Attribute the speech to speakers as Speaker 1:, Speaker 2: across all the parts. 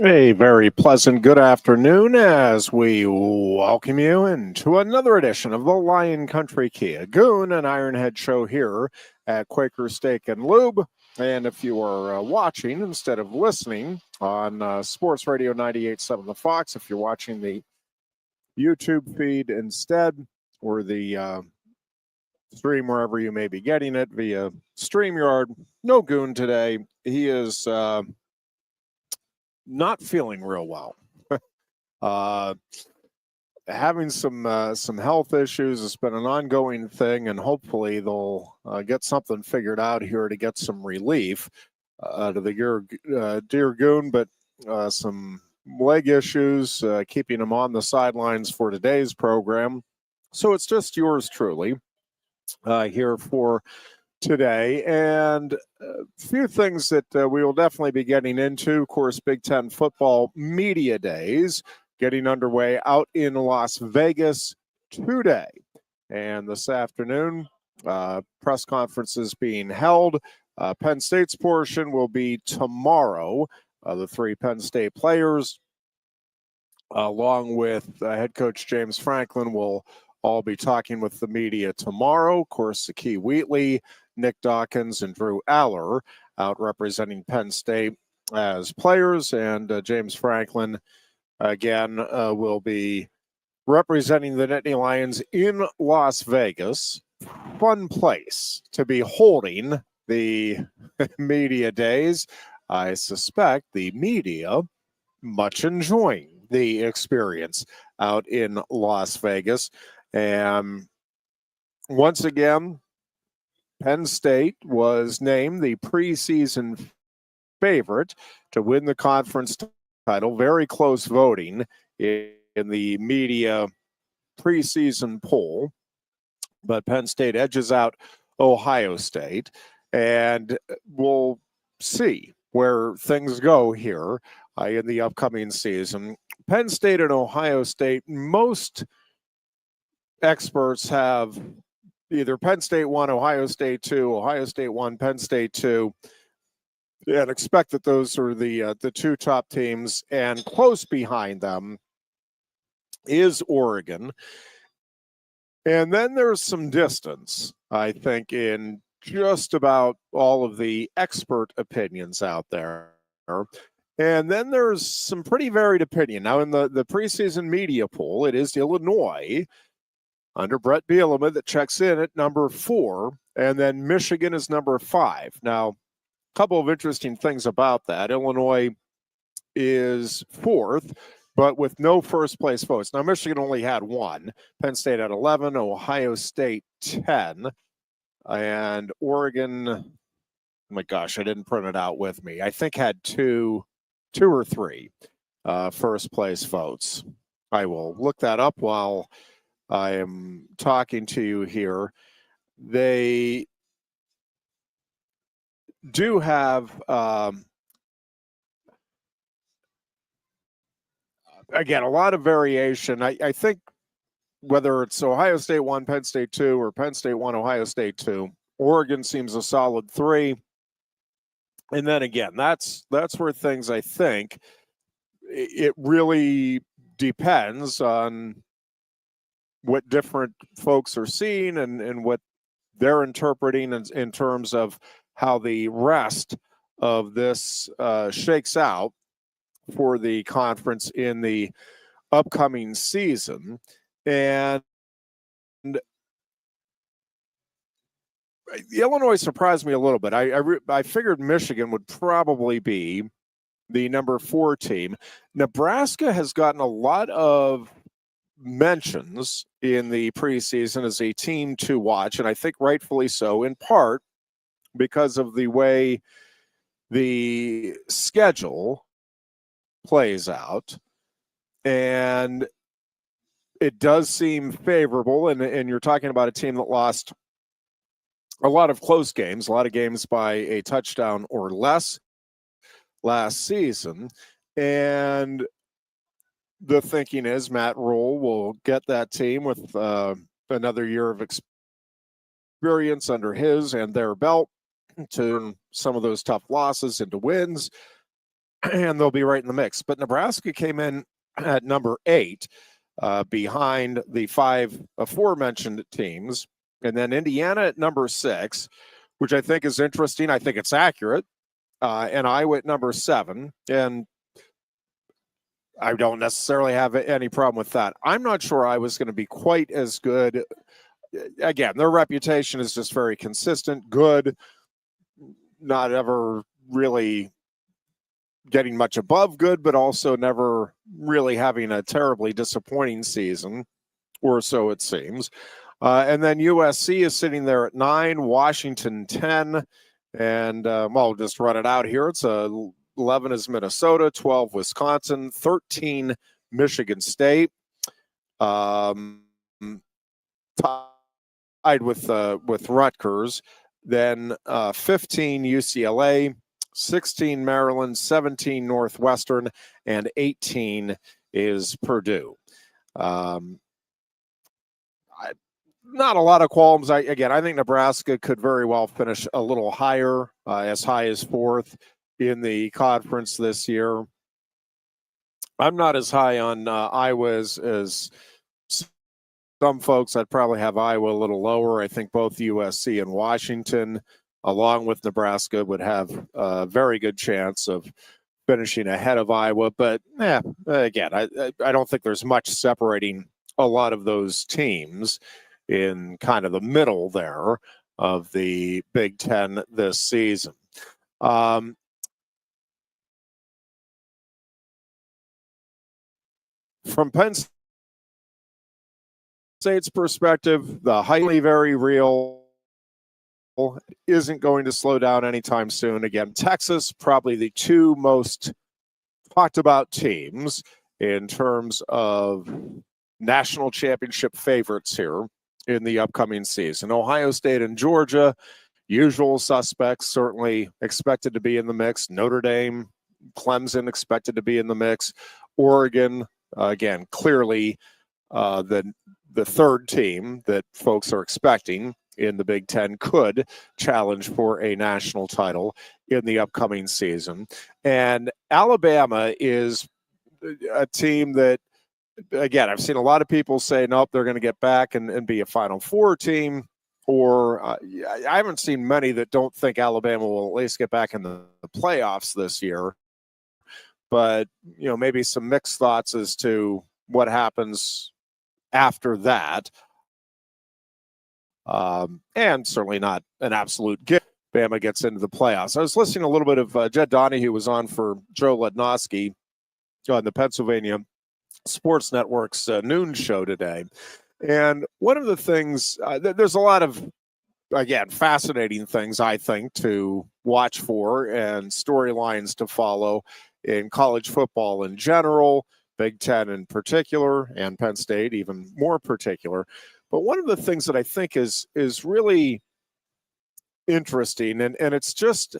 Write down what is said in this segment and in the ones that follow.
Speaker 1: A very pleasant good afternoon as we welcome you into another edition of the Lion Country Kia Goon and Ironhead show here at Quaker Steak and Lube. And if you are watching instead of listening on Sports Radio 98.7 The Fox, if you're watching the YouTube feed instead, or the stream wherever you may be getting it via StreamYard, no Goon today. He is not feeling real well. uh, Having some health issues. It's been an ongoing thing, and hopefully they'll get something figured out here to get some relief to the dear Goon. But some leg issues keeping him on the sidelines for today's program. So it's just yours truly here for today, and a few things that we will definitely be getting into. Of course, Big Ten football media days getting underway out in Las Vegas today, and this afternoon press conferences being held. Penn State's portion will be tomorrow. The three Penn State players, along with head coach James Franklin, will all be talking with the media tomorrow. Of course, Sakee Wheatley, Nick Dawkins, and Drew Aller out representing Penn State as players, and James Franklin again will be representing the Nittany Lions in Las Vegas. Fun place to be holding the media days. I suspect the media much enjoying the experience out in Las Vegas. And once again, Penn State was named the preseason favorite to win the conference title. Very close voting in the media preseason poll, but Penn State edges out Ohio State, and we'll see where things go here in the upcoming season. Penn State and Ohio State, most experts have either Penn State 1, Ohio State 2, Ohio State 1, Penn State 2, and expect that those are the two top teams. And close behind them is Oregon. And then there's some distance, I think, in just about all of the expert opinions out there. And then there's some pretty varied opinion. Now, in the preseason media poll, it is Illinois under Brett Bielema that checks in at number 4, and then Michigan is number 5. Now, a couple of interesting things about that. Illinois is 4th, but with no first place votes. Now, Michigan only had 1. Penn State had 11, Ohio State 10, and Oregon, oh my gosh, I didn't print it out with me. I think had two or three first place votes. I will look that up while I am talking to you here. They do have, again, a lot of variation. I think whether it's Ohio State 1, Penn State 2, or Penn State 1, Ohio State 2, Oregon seems a solid 3. And then again, that's where things, I think, it really depends on what different folks are seeing and what they're interpreting in terms of how the rest of this shakes out for the conference in the upcoming season. And Illinois surprised me a little bit. I figured Michigan would probably be the number 4 team. Nebraska has gotten a lot of mentions in the preseason as a team to watch, and I think rightfully so, in part because of the way the schedule plays out. And it does seem favorable, and you're talking about a team that lost a lot of close games, a lot of games by a touchdown or less last season. And the thinking is Matt Rule will get that team with another year of experience under his and their belt to some of those tough losses into wins. and they'll be right in the mix. But Nebraska came in at number 8, behind the 5 aforementioned teams, and then Indiana at number 6, which I think is interesting. I think it's accurate, and Iowa at number 7, and I don't necessarily have any problem with that. I'm not sure Iowa's going to be quite as good. Again, their reputation is just very consistent, good, not ever really getting much above good, but also never really having a terribly disappointing season, or so it seems. And then USC is sitting there at 9, Washington 10, and I'll just run it out here. It's 11 is Minnesota, 12 Wisconsin, 13 Michigan State, tied with Rutgers, then 15 UCLA, 16 Maryland, 17 Northwestern, and 18 is Purdue. Not a lot of qualms. I think Nebraska could very well finish a little higher, as high as 4th in the conference this year. I'm not as high on Iowa as some folks. I'd probably have Iowa a little lower. I think both USC and Washington, along with Nebraska, would have a very good chance of finishing ahead of Iowa. But again, I don't think there's much separating a lot of those teams in kind of the middle there of the Big Ten this season. From Penn State's perspective, the highly very real isn't going to slow down anytime soon. Again, Texas, probably the 2 most talked about teams in terms of national championship favorites here in the upcoming season. Ohio State and Georgia, usual suspects, certainly expected to be in the mix. Notre Dame, Clemson expected to be in the mix. Oregon, again, clearly the third team that folks are expecting in the Big Ten could challenge for a national title in the upcoming season. And Alabama is a team that, again, I've seen a lot of people say, nope, they're going to get back and be a Final Four team. Or I haven't seen many that don't think Alabama will at least get back in the playoffs this year. But, maybe some mixed thoughts as to what happens after that. And certainly not an absolute gift. Bama gets into the playoffs. I was listening a little bit of Jed Donahue was on for Joe Lednosky on the Pennsylvania Sports Network's noon show today. And one of the things, there's a lot of, again, fascinating things, I think, to watch for and storylines to follow in college football in general, Big Ten in particular, and Penn State even more particular. But one of the things that I think is really interesting, and it's just,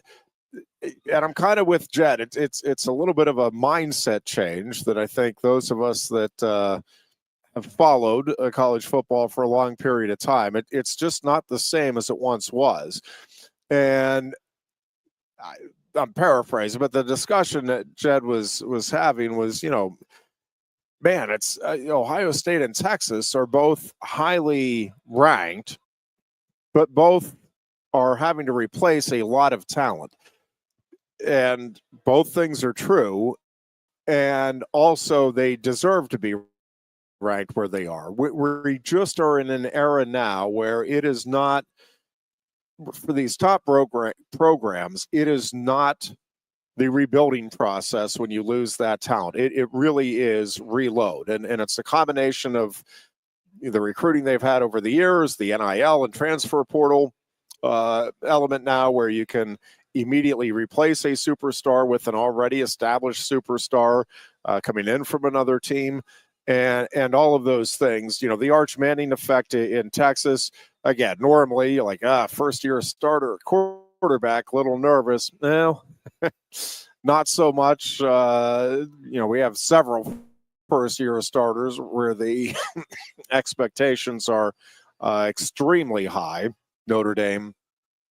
Speaker 1: and I'm kind of with Jed, it's a little bit of a mindset change that I think those of us that have followed college football for a long period of time, it's just not the same as it once was. And I'm paraphrasing, but the discussion that Jed was having was, man, it's Ohio State and Texas are both highly ranked, but both are having to replace a lot of talent. And both things are true. And also they deserve to be ranked where they are. We just are in an era now where it is not, for these top programs, it is not the rebuilding process when you lose that talent. It really is reload. And it's a combination of the recruiting they've had over the years, the NIL and transfer portal element now where you can immediately replace a superstar with an already established superstar coming in from another team. And all of those things, the Arch Manning effect in Texas, again, normally you're like, first-year starter, quarterback, little nervous. No, not so much. We have several first-year starters where the expectations are extremely high. Notre Dame,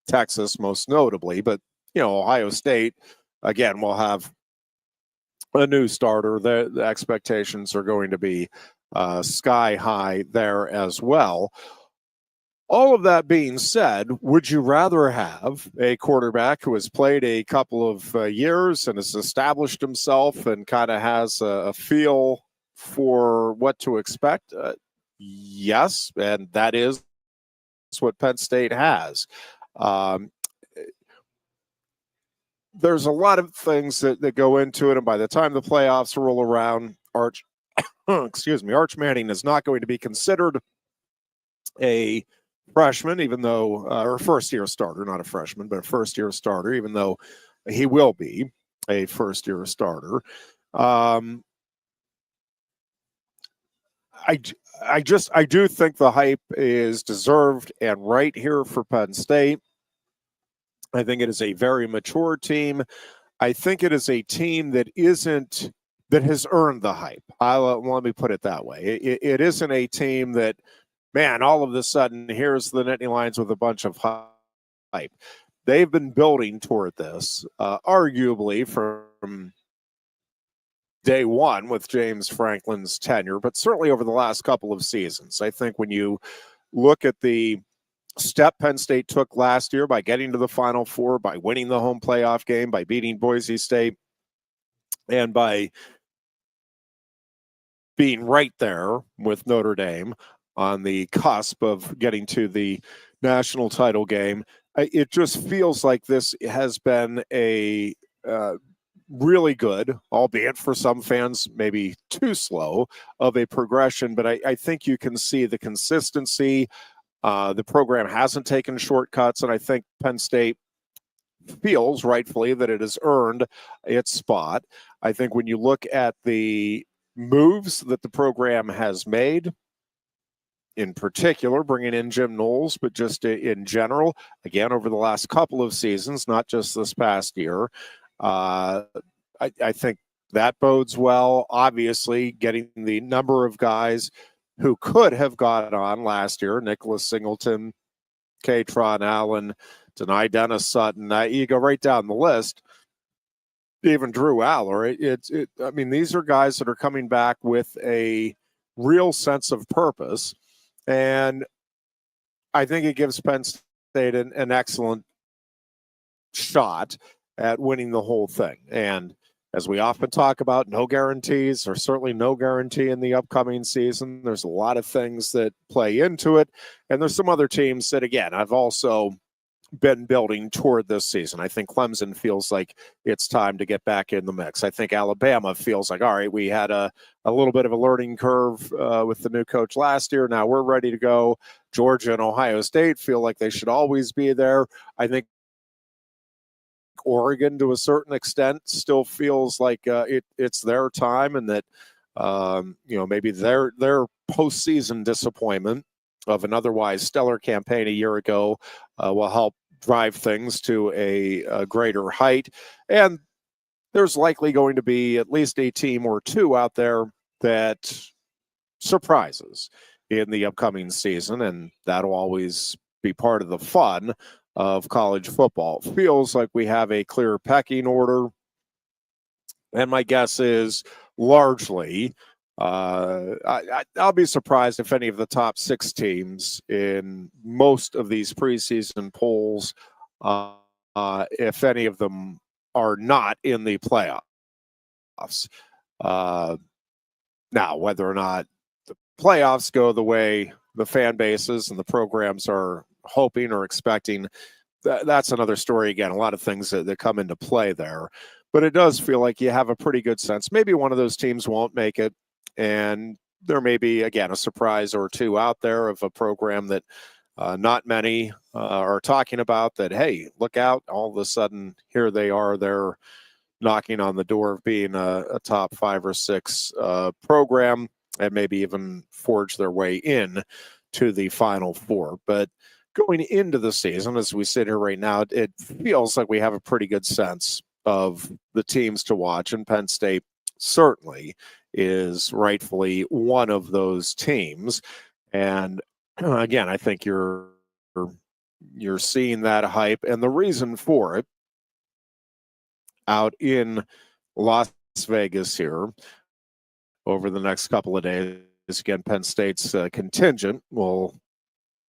Speaker 1: Texas, most notably. But, Ohio State, again, will have a new starter, the expectations are going to be sky high there as well. All of that being said, would you rather have a quarterback who has played a couple of years and has established himself and kind of has a feel for what to expect? Yes, and that is what Penn State has. Um, there's a lot of things that go into it, and by the time the playoffs roll around, Arch Manning is not going to be considered a freshman, even though, or first-year starter, not a freshman, but a first-year starter, even though he will be a first-year starter. I do think the hype is deserved and right here for Penn State. I think it is a very mature team. I think it is a team that has earned the hype. Let me put it that way. It isn't a team that, man, all of a sudden, here's the Nittany Lions with a bunch of hype. They've been building toward this, arguably from day one with James Franklin's tenure, but certainly over the last couple of seasons. I think when you look at the step Penn State took last year by getting to the Final Four, by winning the home playoff game, by beating Boise State, and by being right there with Notre Dame on the cusp of getting to the national title game, it just feels like this has been a really good, albeit for some fans maybe too slow, of a progression. But I think you can see the consistency. The program hasn't taken shortcuts, and I think Penn State feels rightfully that it has earned its spot. I think when you look at the moves that the program has made, in particular, bringing in Jim Knowles, but just in general, again, over the last couple of seasons, not just this past year, I think that bodes well. Obviously, getting the number of guys who could have got on last year, Nicholas Singleton, Katron Allen, Denai Dennis Sutton, you go right down the list. Even Drew Aller. I mean, these are guys that are coming back with a real sense of purpose. And I think it gives Penn State an excellent shot at winning the whole thing. And as we often talk about, no guarantees, or certainly no guarantee in the upcoming season. There's a lot of things that play into it. And there's some other teams that, again, I've also been building toward this season. I think Clemson feels like it's time to get back in the mix. I think Alabama feels like, all right, we had a little bit of a learning curve with the new coach last year. Now we're ready to go. Georgia and Ohio State feel like they should always be there. I think Oregon, to a certain extent, still feels like it's their time, and that maybe their postseason disappointment of an otherwise stellar campaign a year ago will help drive things to a greater height. And there's likely going to be at least a team or two out there that surprises in the upcoming season, and that'll always be part of the fun of college football. It feels like we have a clear pecking order, and my guess is largely I'll be surprised if any of the top 6 teams in most of these preseason polls, if any of them are not in the playoffs. Now, whether or not the playoffs go the way the fan bases and the programs are hoping or expecting, that's another story. Again, a lot of things that come into play there. But it does feel like you have a pretty good sense. Maybe one of those teams won't make it, and there may be, again, a surprise or two out there of a program that not many are talking about, that, hey, look out, all of a sudden, here they are. They're knocking on the door of being a top 5 or 6 program, and maybe even forge their way in to the Final Four. But going into the season, as we sit here right now, it feels like we have a pretty good sense of the teams to watch, and Penn State certainly is rightfully one of those teams. And again, I think you're seeing that hype, and the reason for it out in Los Vegas here over the next couple of days. Again, Penn State's contingent will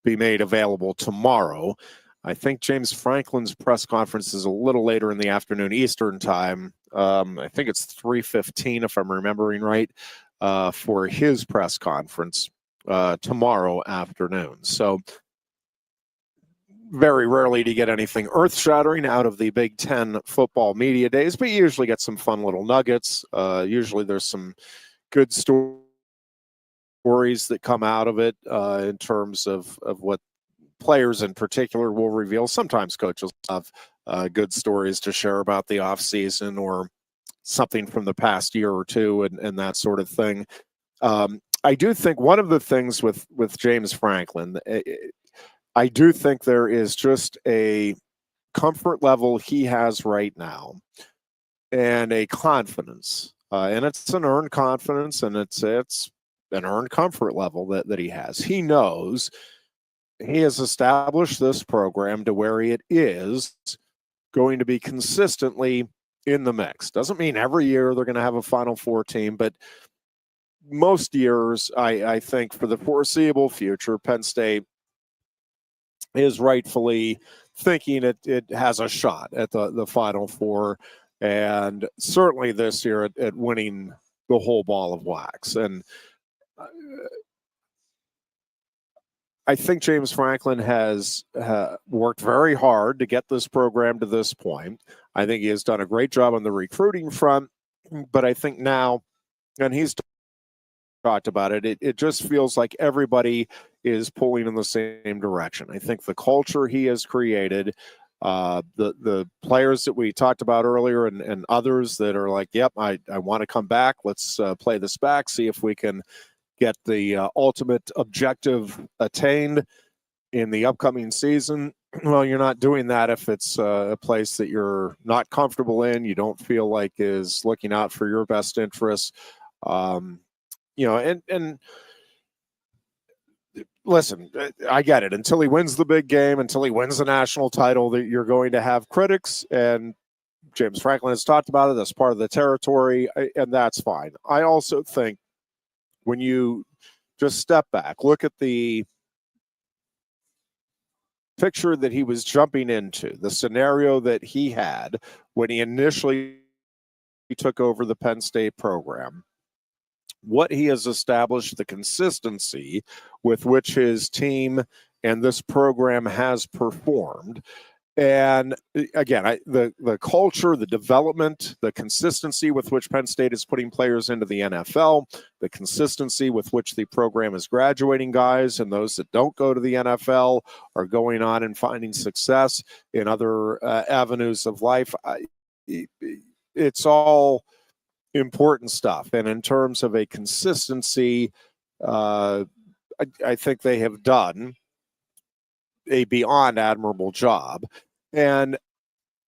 Speaker 1: be made available tomorrow. I think James Franklin's press conference is a little later in the afternoon Eastern time. I think it's 3:15, if I'm remembering right, for his press conference tomorrow afternoon. So very rarely do you get anything earth-shattering out of the Big Ten football media days, but you usually get some fun little nuggets. Usually there's some good stories that come out of it in terms of what players in particular will reveal. Sometimes coaches have good stories to share about the offseason or something from the past year or two and that sort of thing. I do think one of the things with James Franklin, I do think there is just a comfort level he has right now and a confidence. And it's an earned confidence, and it's an earned comfort level that he has. He knows he has established this program to where it is going to be consistently in the mix. Doesn't mean every year they're going to have a Final Four team, but most years, I think for the foreseeable future, Penn State is rightfully thinking it has a shot at the Final Four, and certainly this year at winning the whole ball of wax. And I think James Franklin has worked very hard to get this program to this point. I think he has done a great job on the recruiting front, but I think now, and he's talked about it, it just feels like everybody is pulling in the same direction. I think the culture he has created, the players that we talked about earlier and others that are like, yep, I want to come back. Let's play this back, see if we can get the ultimate objective attained in the upcoming season. Well, you're not doing that if it's a place that you're not comfortable in, you don't feel like is looking out for your best interests. And listen, I get it. Until he wins the big game, until he wins the national title, that you're going to have critics, and James Franklin has talked about it. That's part of the territory, and that's fine. I also think when you just step back, look at the picture that he was jumping into, the scenario that he had when he initially took over the Penn State program, what he has established, the consistency with which his team and this program has performed. And again, the culture, the development, the consistency with which Penn State is putting players into the NFL, the consistency with which the program is graduating guys, and those that don't go to the NFL are going on and finding success in other avenues of life. It's all important stuff. And in terms of a consistency, I think they have done a beyond admirable job. And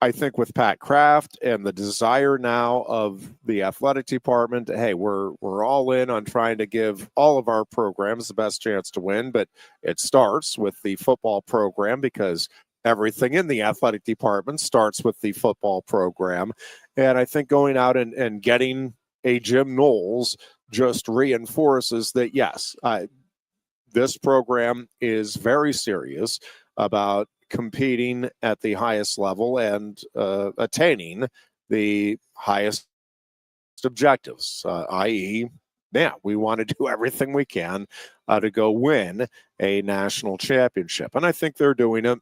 Speaker 1: I think with Pat Kraft and the desire now of the athletic department, hey, we're all in on trying to give all of our programs the best chance to win, but it starts with the football program because everything in the athletic department starts with the football program. And I think going out and getting a Jim Knowles just reinforces that, yes, this program is very serious about competing at the highest level and attaining the highest objectives, i.e., we want to do everything we can to go win a national championship. And I think they're doing it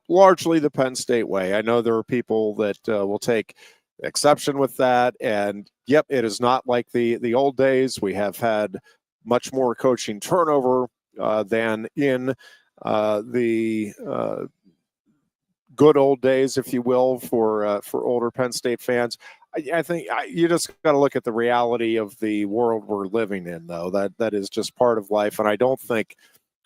Speaker 1: largely the Penn State way. I know there are people that will take exception with that. And, yep, it is not like the old days. We have had much more coaching turnover than in the good old days, if you will, for older Penn State fans. I think you just got to look at the reality of the world we're living in, though. That is just part of life, and I don't think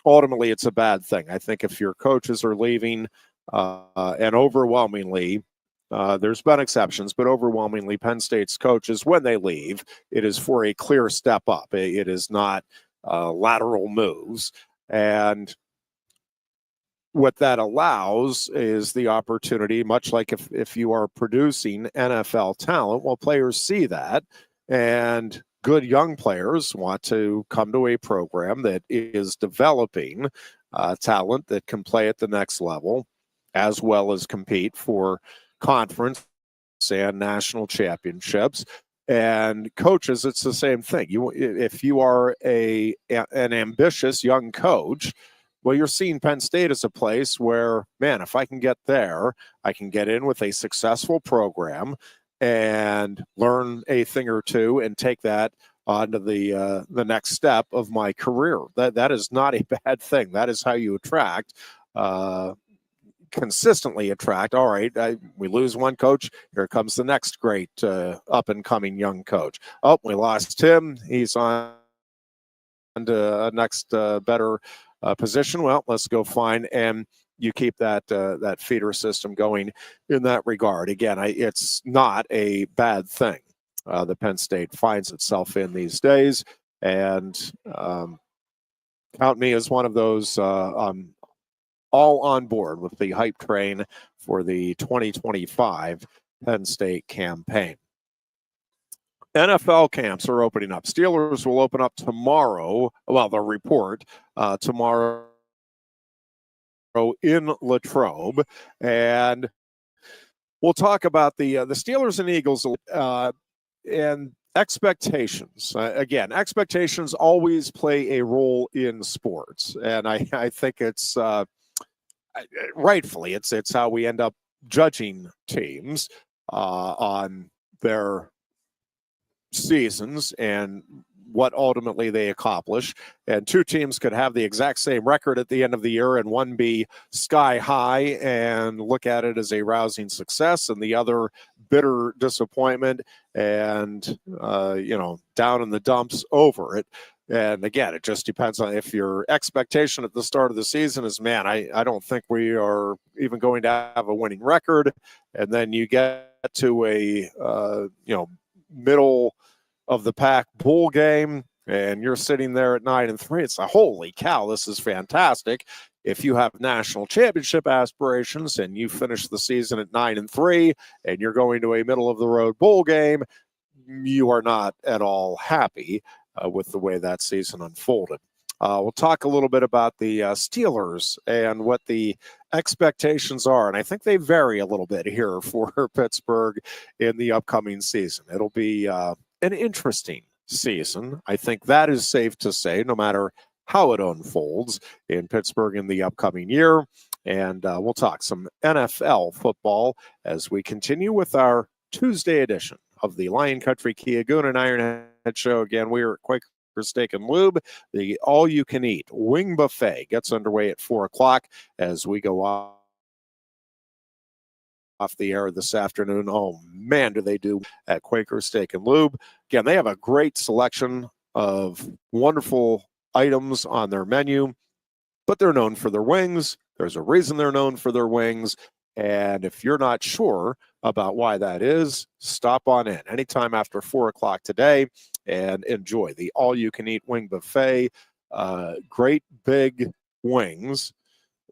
Speaker 1: ultimately it's a bad thing. I think if your coaches are leaving, and overwhelmingly, there's been exceptions, but overwhelmingly Penn State's coaches, when they leave, it is for a clear step up. It is not lateral moves. And what that allows is the opportunity, much like if you are producing NFL talent, well, players see that, and good young players want to come to a program that is developing talent that can play at the next level, as well as compete for conference and national championships. And coaches, it's the same thing. If you are an ambitious young coach, well, you're seeing Penn State as a place where, man, if I can get there, I can get in with a successful program and learn a thing or two and take that onto the next step of my career. That is not a bad thing. That is how you attract, consistently attract. All right, we lose one coach. Here comes the next great up-and-coming young coach. Oh, we lost him. He's on to a next better position. Well, let's go find, and you keep that feeder system going in that regard. Again, it's not a bad thing that Penn State finds itself in these days, and count me as one of those all on board with the hype train for the 2025 Penn State campaign. NFL camps are opening up. Steelers will open up tomorrow. Well, they'll report tomorrow in Latrobe, and we'll talk about the Steelers and Eagles and expectations. Again, expectations always play a role in sports, and I think it's rightfully it's how we end up judging teams on their seasons and what ultimately they accomplish. And two teams could have the exact same record at the end of the year, and one be sky high and look at it as a rousing success, and the other bitter disappointment and down in the dumps over it. And again, it just depends on if your expectation at the start of the season is, man, I don't think we are even going to have a winning record. And then you get to a, middle of the pack bowl game and you're sitting there at 9-3. It's a holy cow, this is fantastic. If you have national championship aspirations and you finish the season at 9-3 and you're going to a middle of the road bowl game, you are not at all happy with the way that season unfolded. We'll talk a little bit about the Steelers and what the expectations are. And I think they vary a little bit here for Pittsburgh in the upcoming season. It'll be an interesting season. I think that is safe to say, no matter how it unfolds in Pittsburgh in the upcoming year. And we'll talk some NFL football as we continue with our Tuesday edition of the Lion Country Kia Goon and Ironhead show. Again, we are at Quaker Steak and Lube. The all-you-can-eat wing buffet gets underway at 4 o'clock as we go off the air this afternoon. Oh, man, do they do at Quaker Steak and Lube. Again, they have a great selection of wonderful items on their menu, but they're known for their wings. There's a reason they're known for their wings. And if you're not sure about why that is, stop on in anytime after 4 o'clock today and enjoy the all-you-can-eat wing buffet. Great big wings,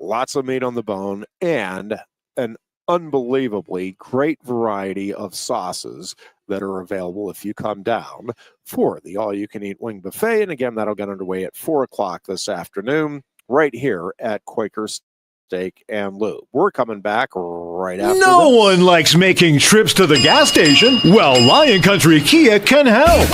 Speaker 1: lots of meat on the bone, and an unbelievably great variety of sauces that are available if you come down for the all-you-can-eat wing buffet. And again, that'll get underway at 4 o'clock this afternoon right here at Quaker Steak and Lube. We're coming back right after
Speaker 2: No one likes making trips to the gas station. Well, Lion Country Kia can help.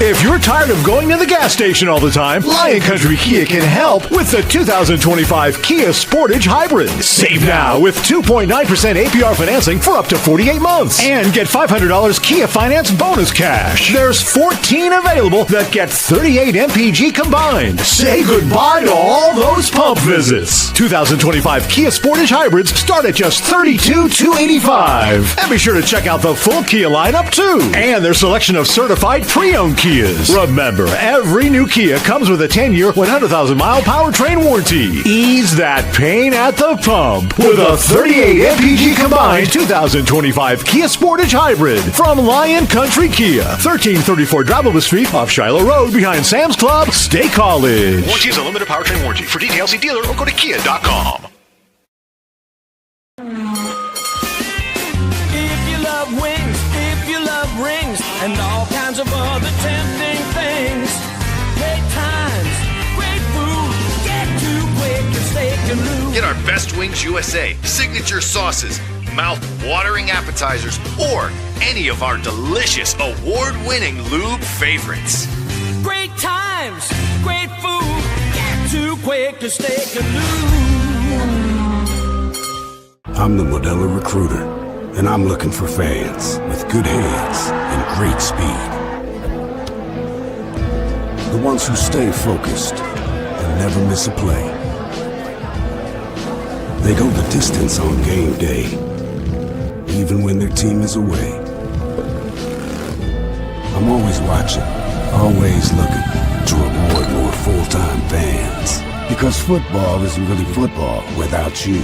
Speaker 2: If you're tired of going to the gas station all the time, Lion Country Kia can help with the 2025 Kia Sportage Hybrid. Save now with 2.9% APR financing for up to 48 months. And get $500 Kia Finance bonus cash. There's 14 available that get 38 MPG combined. Say goodbye to all those pump visits. 2025 Kia Sportage Hybrids start at just $32,285. And be sure to check out the full Kia lineup too. And their selection of certified pre-owned Kia. Kias. Remember, every new Kia comes with a 10-year, 100,000-mile powertrain warranty. Ease that pain at the pump with a 38 MPG combined 2025 Kia Sportage Hybrid from Lion Country Kia. 1334 Drivable Street off Shiloh Road behind Sam's Club, State College.
Speaker 3: Warranty is a limited powertrain warranty. For details, see dealer or go to kia.com.
Speaker 4: If you love wings, if you love rings, and all kinds of other tempting things, great times, great food, get to Quaker Steak Lube.
Speaker 3: Get our Best Wings USA, signature sauces, mouth-watering appetizers, or any of our delicious award-winning lube favorites.
Speaker 4: Great times, great food, get to Quaker Steak Lube.
Speaker 5: I'm the Modelo Recruiter, and I'm looking for fans with good hands and great speed. The ones who stay focused and never miss a play. They go the distance on game day, even when their team is away. I'm always watching, always looking to reward more full-time fans. Because football isn't really football without you.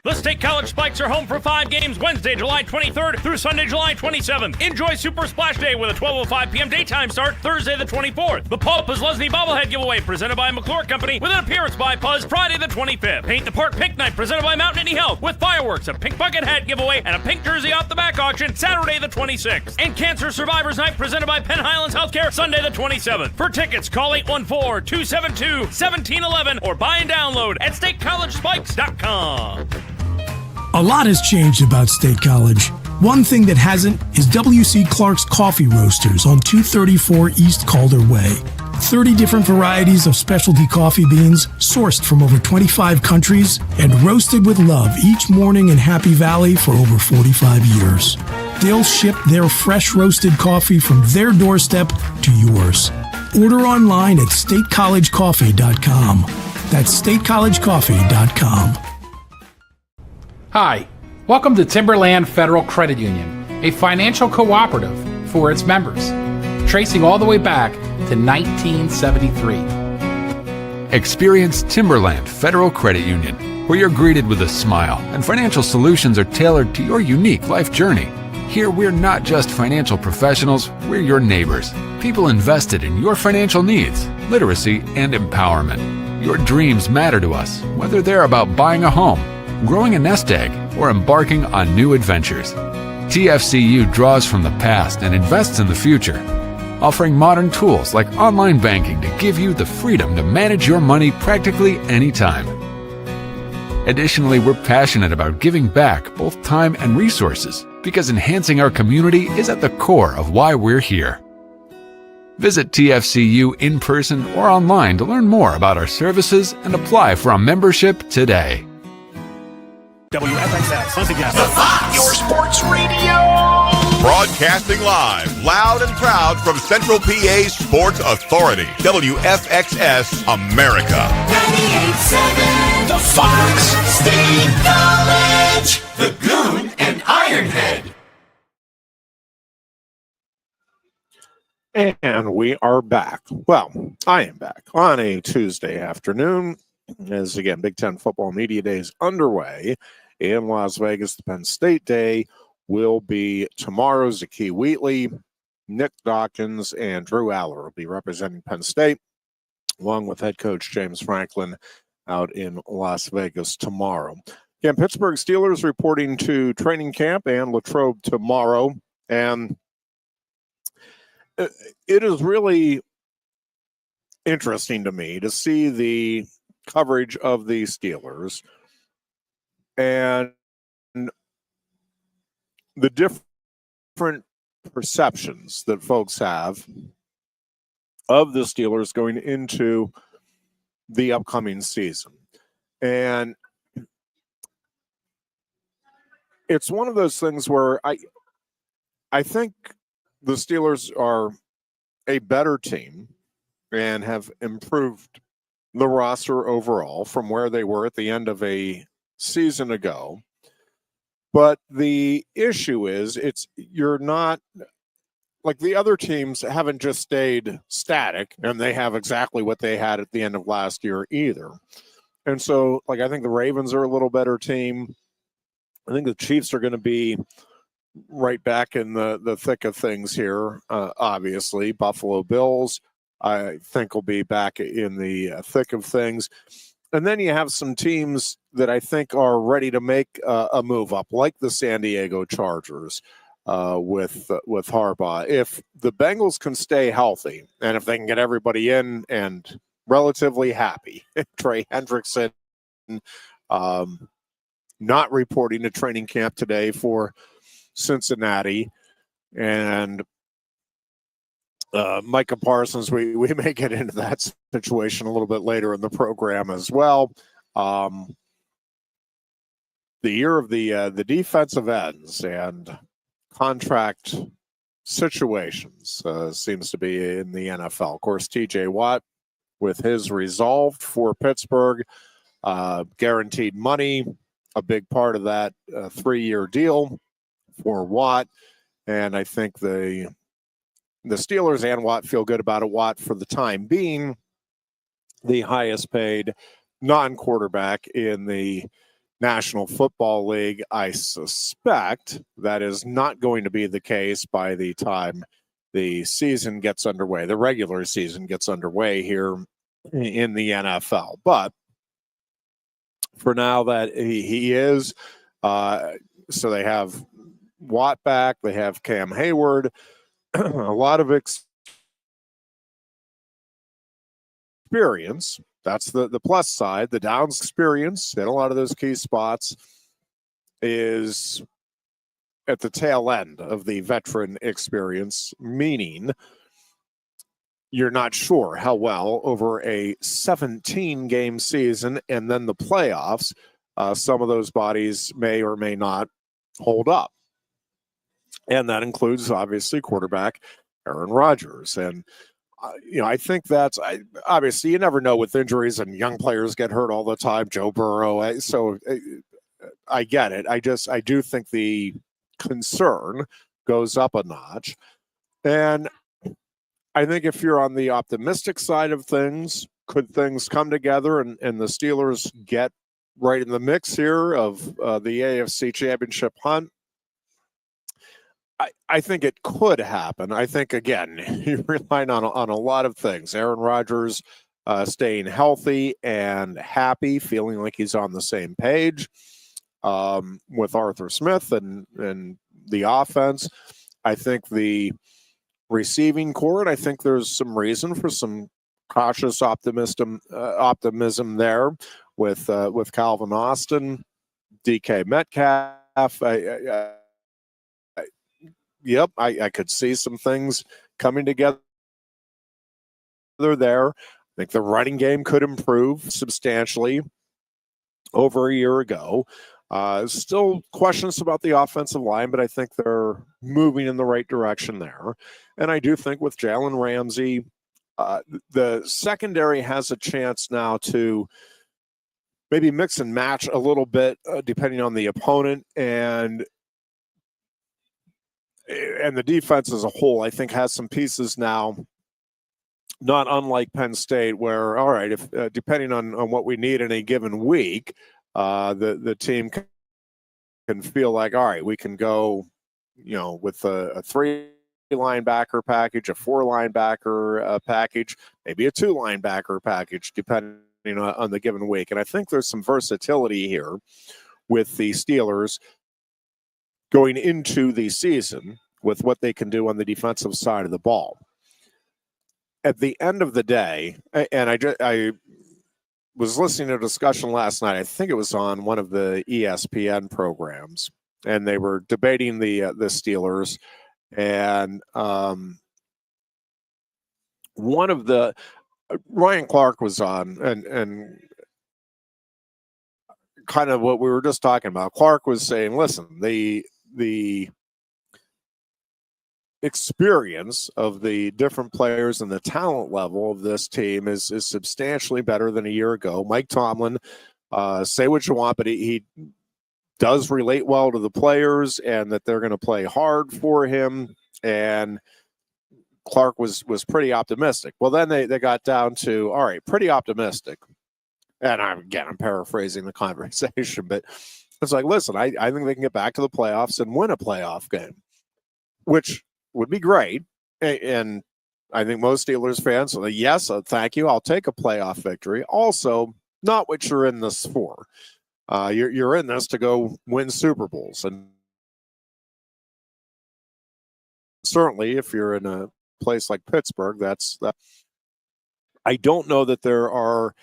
Speaker 6: The State College Spikes are home for 5 games Wednesday, July 23rd through Sunday, July 27th. Enjoy Super Splash Day with a 12:05 p.m. daytime start Thursday the 24th. The Paul Posluszny Bobblehead Giveaway presented by McClure Company with an appearance by Puz Friday the 25th. Paint the Park Pink Night presented by Mountain Indy Health with fireworks, a pink bucket hat giveaway, and a pink jersey off the back auction Saturday the 26th. And Cancer Survivors Night presented by Penn Highlands Healthcare Sunday the 27th. For tickets, call 814-272-1711 or buy and download at statecollegespikes.com.
Speaker 7: A lot has changed about State College. One thing that hasn't is W.C. Clark's Coffee Roasters on 234 East Calder Way. 30 different varieties of specialty coffee beans sourced from over 25 countries and roasted with love each morning in Happy Valley for over 45 years. They'll ship their fresh roasted coffee from their doorstep to yours. Order online at statecollegecoffee.com. That's statecollegecoffee.com.
Speaker 8: Hi, welcome to Timberland Federal Credit Union, a financial cooperative for its members, tracing all the way back to 1973.
Speaker 9: Experience Timberland Federal Credit Union, where you're greeted with a smile and financial solutions are tailored to your unique life journey. Here, we're not just financial professionals, we're your neighbors, people invested in your financial needs, literacy, and empowerment. Your dreams matter to us, whether they're about buying a home, growing a nest egg, or embarking on new adventures. TFCU draws from the past and invests in the future, offering modern tools like online banking to give you the freedom to manage your money practically anytime. Additionally, we're passionate about giving back both time and resources because enhancing our community is at the core of why we're here. Visit TFCU in person or online to learn more about our services and apply for a membership today.
Speaker 3: WFXX, once again, the Fox, your sports radio. Broadcasting live, loud and proud from Central PA's Sports Authority, WFXS America. 98.7, the Fox, State College, the Goon and Ironhead.
Speaker 1: And we are back. Well, I am back on a Tuesday afternoon. As again, Big Ten Football Media Day is underway in Las Vegas. The Penn State Day will be tomorrow. Zakee Wheatley, Nick Dawkins, and Drew Aller will be representing Penn State, along with head coach James Franklin out in Las Vegas tomorrow. Again, Pittsburgh Steelers reporting to training camp and Latrobe tomorrow. And it is really interesting to me to see the coverage of the Steelers and the different perceptions that folks have of the Steelers going into the upcoming season. And it's one of those things where I think the Steelers are a better team and have improved the roster overall from where they were at the end of a season ago. But the issue is you're not like the other teams haven't just stayed static, and they have exactly what they had at the end of last year either. And so, like, I think the Ravens are a little better team. I think the Chiefs are going to be right back in the thick of things here. Obviously, Buffalo Bills, I think, will be back in the thick of things. And then you have some teams that I think are ready to make a move up, like the San Diego Chargers with Harbaugh. If the Bengals can stay healthy, and if they can get everybody in and relatively happy, Trey Hendrickson not reporting to training camp today for Cincinnati, and Micah Parsons, we may get into that situation a little bit later in the program as well. The year of the defensive ends and contract situations seems to be in the NFL. Of course, TJ Watt with his resolved for Pittsburgh, guaranteed money, a big part of that 3-year deal for Watt. And I think the Steelers and Watt feel good about it. Watt, for the time being, the highest paid non-quarterback in the National Football League. I suspect that is not going to be the case by the time the season gets underway, the regular season gets underway here in the NFL. But for now, that he is. So they have Watt back. They have Cam Hayward. A lot of experience. That's the plus side. The downs experience in a lot of those key spots is at the tail end of the veteran experience, meaning you're not sure how well over a 17-game season and then the playoffs, some of those bodies may or may not hold up. And that includes, obviously, quarterback Aaron Rodgers. And, I think that's obviously you never know with injuries, and young players get hurt all the time. Joe Burrow. So I get it. I do think the concern goes up a notch. And I think if you're on the optimistic side of things, could things come together and the Steelers get right in the mix here of the AFC Championship hunt? I think it could happen. I think, again, you're relying on a lot of things. Aaron Rodgers staying healthy and happy, feeling like he's on the same page with Arthur Smith and the offense. I think the receiving core, and I think there's some reason for some cautious optimism there with Calvin Austin, DK Metcalf. Yep, I could see some things coming together there. I think the running game could improve substantially over a year ago. Still questions about the offensive line, but I think they're moving in the right direction there. And I do think with Jalen Ramsey, the secondary has a chance now to maybe mix and match a little bit depending on the opponent, and the defense as a whole, I think, has some pieces now, not unlike Penn State, where, all right, if depending on what we need in a given week, the team can feel like, all right, we can go, with a 3-linebacker package, a 4-linebacker package, maybe a 2-linebacker package, depending on the given week. And I think there's some versatility here with the Steelers going into the season with what they can do on the defensive side of the ball. At the end of the day, and I was listening to a discussion last night, I think it was on one of the ESPN programs, and they were debating the Steelers, and one of the Ryan Clark was on, and kind of what we were just talking about. Clark was saying, listen, the experience of the different players and the talent level of this team is substantially better than a year ago. Mike Tomlin, say what you want, but he does relate well to the players, and that they're going to play hard for him. And Clark was pretty optimistic. Well, then they got down to, all right, pretty optimistic. And I'm paraphrasing the conversation, but it's like, listen, I think they can get back to the playoffs and win a playoff game, which would be great. And I think most Steelers fans are like, yes, thank you. I'll take a playoff victory. Also, not what you're in this for. You're in this to go win Super Bowls. And certainly if you're in a place like Pittsburgh, that's that. I don't know that there are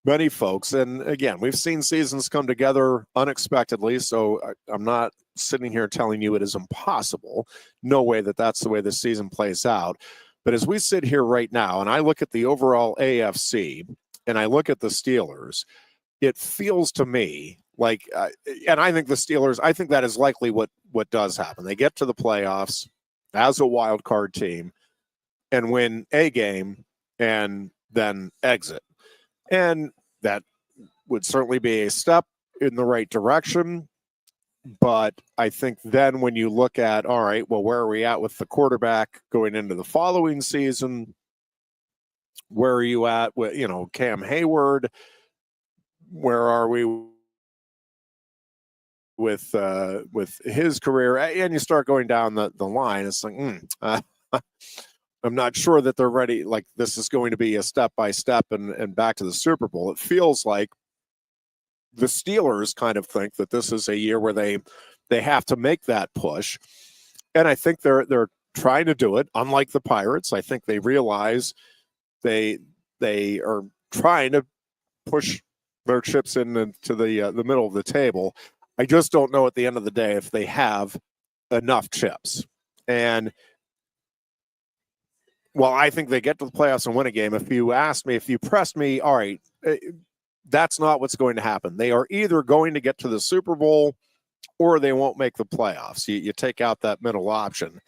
Speaker 1: many folks, and again, we've seen seasons come together unexpectedly, so I'm not sitting here telling you it is impossible. No way that that's the way the season plays out. But as we sit here right now, and I look at the overall AFC, and I look at the Steelers, it feels to me like, and I think the Steelers, I think that is likely what does happen. They get to the playoffs as a wild card team and win a game and then exit. And that would certainly be a step in the right direction. But I think then when you look at, all right, well, where are we at with the quarterback going into the following season? Where are you at with, Cam Hayward? Where are we with his career? And you start going down the line. It's like, I'm not sure that they're ready. Like, this is going to be a step-by-step and back to the Super Bowl. It feels like the Steelers kind of think that this is a year where they have to make that push. And I think they're trying to do it. Unlike the Pirates, I think they realize they are trying to push their chips into the middle of the table. I just don't know at the end of the day if they have enough chips. And well, I think they get to the playoffs and win a game. If you pressed me, all right, that's not what's going to happen. They are either going to get to the Super Bowl or they won't make the playoffs. You take out that middle option.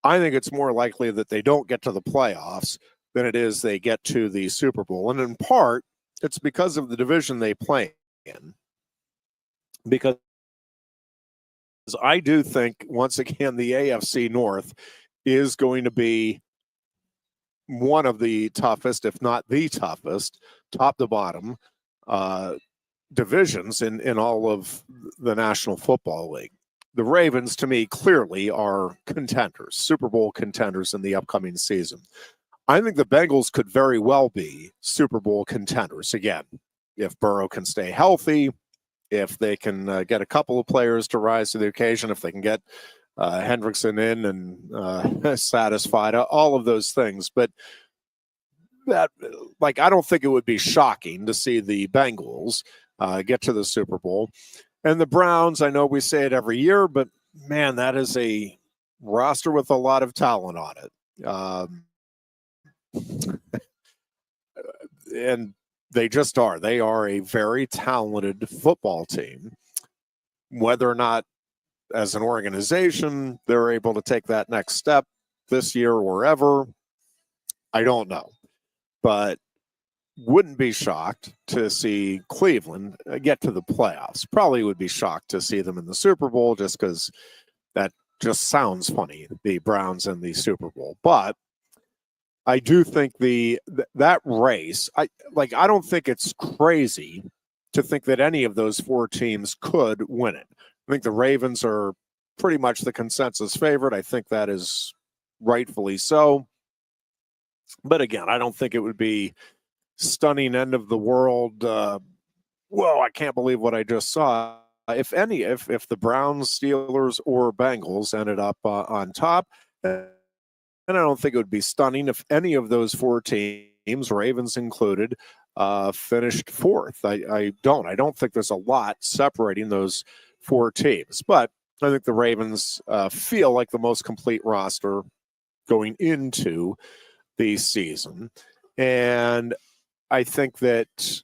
Speaker 1: I think it's more likely that they don't get to the playoffs than it is they get to the Super Bowl. And in part, it's because of the division they play in. Because I do think, once again, the AFC North is going to be one of the toughest, if not the toughest, top to bottom divisions in all of the National Football League. The Ravens, to me, clearly are contenders, Super Bowl contenders in the upcoming season. I think the Bengals could very well be Super Bowl contenders. Again, if Burrow can stay healthy, if they can get a couple of players to rise to the occasion, if they can get Hendrickson in and satisfied, all of those things. But that, like, I don't think it would be shocking to see the Bengals get to the Super Bowl. And the Browns, I know we say it every year, but man, that is a roster with a lot of talent on it. And they just are. They are a very talented football team. Whether or not as an organization they're able to take that next step this year or ever, I don't know. But wouldn't be shocked to see Cleveland get to the playoffs. Probably would be shocked to see them in the Super Bowl just because that just sounds funny, the Browns in the Super Bowl. But I do think that race, I don't think it's crazy to think that any of those four teams could win it. I think the Ravens are pretty much the consensus favorite. I think that is rightfully so. But again, I don't think it would be stunning end of the world. Whoa, I can't believe what I just saw. If the Browns, Steelers, or Bengals ended up on top, and I don't think it would be stunning if any of those four teams, Ravens included, finished fourth. I don't think there's a lot separating those four teams. But I think the Ravens feel like the most complete roster going into the season. And I think that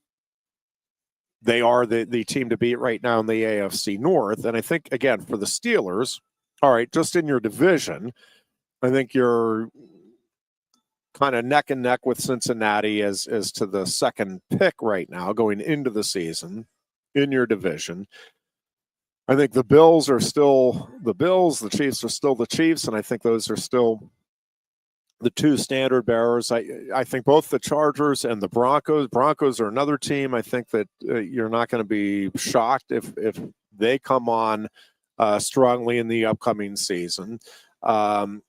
Speaker 1: they are the team to beat right now in the AFC North. And I think, again, for the Steelers, all right, just in your division, I think you're kind of neck and neck with Cincinnati as to the second pick right now going into the season in your division. I think the Bills are still the Bills, the Chiefs are still the Chiefs, and I think those are still the two standard bearers. I think both the Chargers and the Broncos are another team. I think that you're not going to be shocked if they come on strongly in the upcoming season. The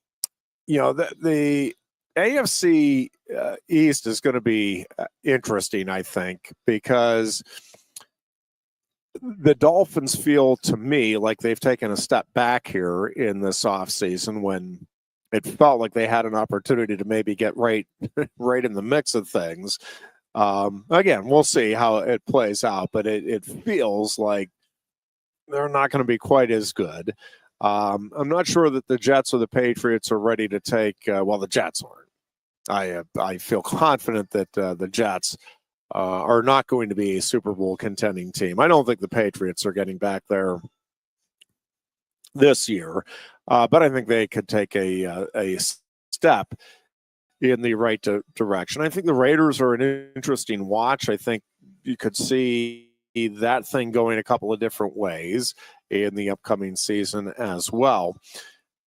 Speaker 1: AFC East is going to be interesting, I think, because the Dolphins feel to me like they've taken a step back here in this offseason when it felt like they had an opportunity to maybe get right in the mix of things. Again, we'll see how it plays out, but it feels like they're not going to be quite as good. I'm not sure that the Jets or the Patriots are ready to take. The Jets aren't. I feel confident that the Jets are not going to be a Super Bowl contending team. I don't think the Patriots are getting back there this year, but I think they could take a step in the right direction. I think the Raiders are an interesting watch. I think you could see that thing going a couple of different ways in the upcoming season as well.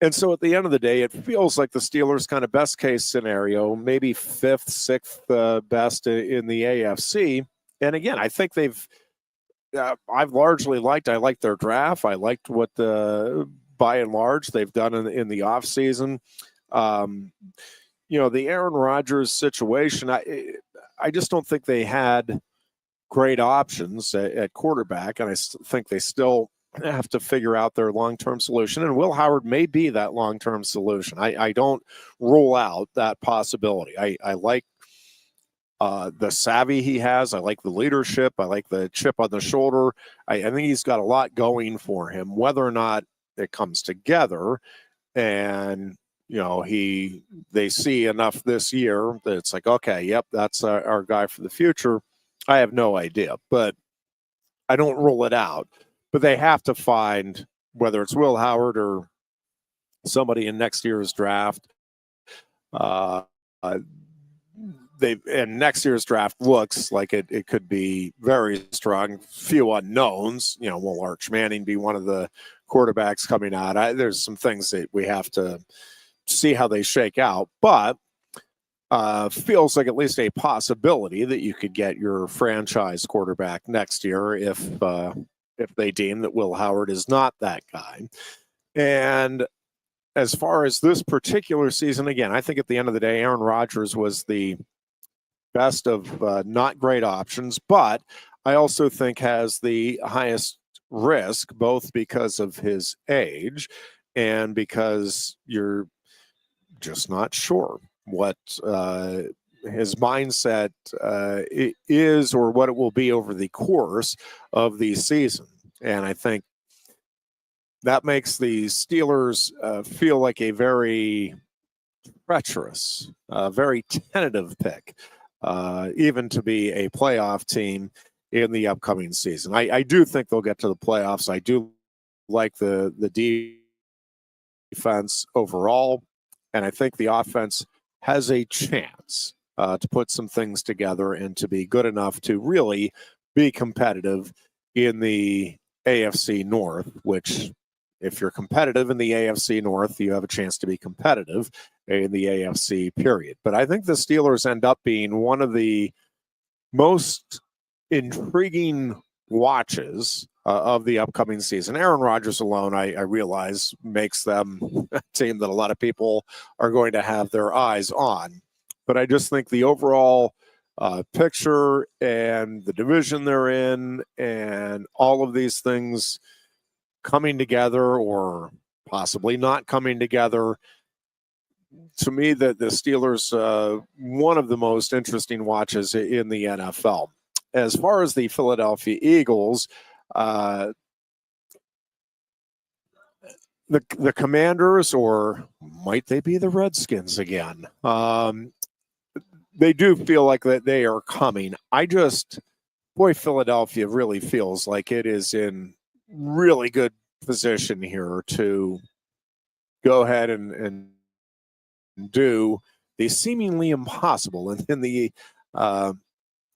Speaker 1: And so at the end of the day, it feels like the Steelers' kind of best case scenario, maybe fifth, sixth best in the AFC. And again, I think I've largely I liked their draft. I liked what by and large they've done in the offseason. The Aaron Rodgers situation, I just don't think they had great options at quarterback, and I think they still have to figure out their long-term solution, and Will Howard may be that long-term solution. I don't rule out that possibility. I like the savvy he has. I like the leadership. I like the chip on the shoulder. I think he's got a lot going for him. Whether or not it comes together and they see enough this year that it's like, okay, yep, that's our guy for the future, I have no idea, but I don't rule it out. But they have to find, whether it's Will Howard or somebody in next year's draft. Next year's draft looks like it could be very strong. Few unknowns. Will Arch Manning be one of the quarterbacks coming out? There's some things that we have to see how they shake out, but feels like at least a possibility that you could get your franchise quarterback next year if they deem that Will Howard is not that guy. And as far as this particular season, again, I think at the end of the day, Aaron Rodgers was the best of not great options, but I also think has the highest risk, both because of his age and because you're just not sure what his mindset is or what it will be over the course of the season. And I think that makes the Steelers feel like a very treacherous, very tentative pick, even to be a playoff team in the upcoming season. I do think they'll get to the playoffs. I do like the defense overall, and I think the offense has a chance to put some things together and to be good enough to really be competitive in the AFC North, which, if you're competitive in the AFC North, you have a chance to be competitive in the AFC, period. But I think the Steelers end up being one of the most intriguing watches of the upcoming season. Aaron Rodgers alone, I realize, makes them a team that a lot of people are going to have their eyes on. But I just think the overall picture and the division they're in and all of these things coming together or possibly not coming together, to me, the Steelers, one of the most interesting watches in the NFL. As far as the Philadelphia Eagles, the Commanders, or might they be the Redskins again? They do feel like that they are coming. Philadelphia really feels like it is in really good position here to go ahead and do the seemingly impossible in the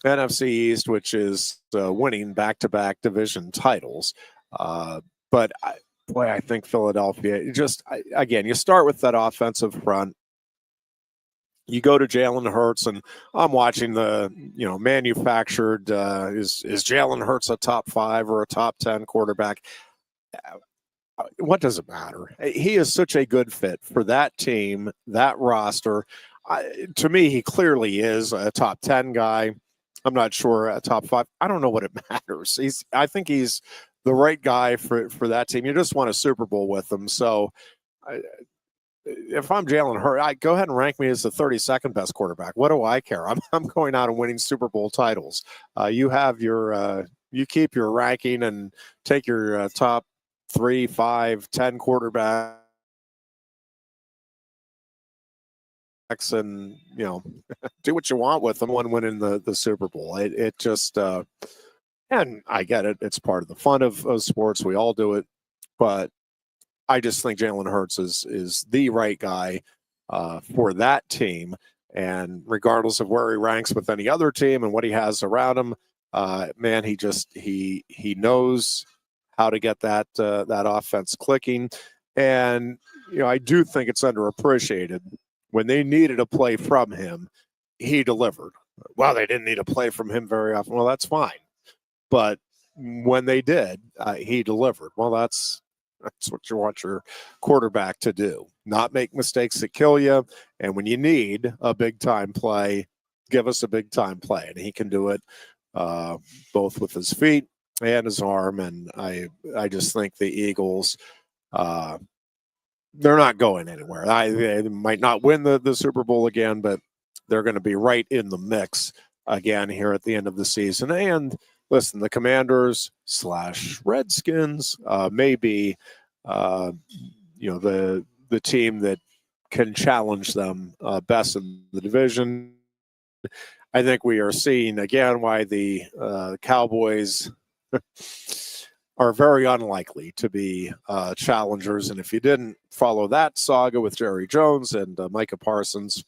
Speaker 1: NFC East, which is winning back-to-back division titles. But I think Philadelphia, again, you start with that offensive front. you go to Jalen Hurts, and I'm watching the, manufactured, is Jalen Hurts a top 5 or a top 10 quarterback? What does it matter? He is such a good fit for that team, that roster. To me, he clearly is a top 10 guy. I'm not sure a top 5. I don't know what it matters. I think he's the right guy for that team. You just won a Super Bowl with him. So if I'm Jalen Hurts, go ahead and rank me as the 32nd best quarterback. What do I care? I'm going out and winning Super Bowl titles. You have your you keep your ranking and take your top 3, 5, 10 quarterbacks and do what you want with them when winning the Super Bowl. It just and I get it, it's part of the fun of sports, we all do it, but I just think Jalen Hurts is the right guy for that team, and regardless of where he ranks with any other team and what he has around him, man, he knows how to get that offense clicking. And I do think it's underappreciated. When they needed a play from him, he delivered. Well, they didn't need a play from him very often. Well, that's fine. But when they did, he delivered. Well, that's what you want your quarterback to do. Not make mistakes that kill you. And when you need a big-time play, give us a big-time play. And he can do it both with his feet and his arm. And I just think the Eagles, they're not going anywhere. They might not win the Super Bowl again, but they're going to be right in the mix again here at the end of the season. And listen, the Commanders / Redskins may be, the team that can challenge them best in the division. I think we are seeing again why the Cowboys are very unlikely to be challengers. And if you didn't follow that saga with Jerry Jones and Micah Parsons,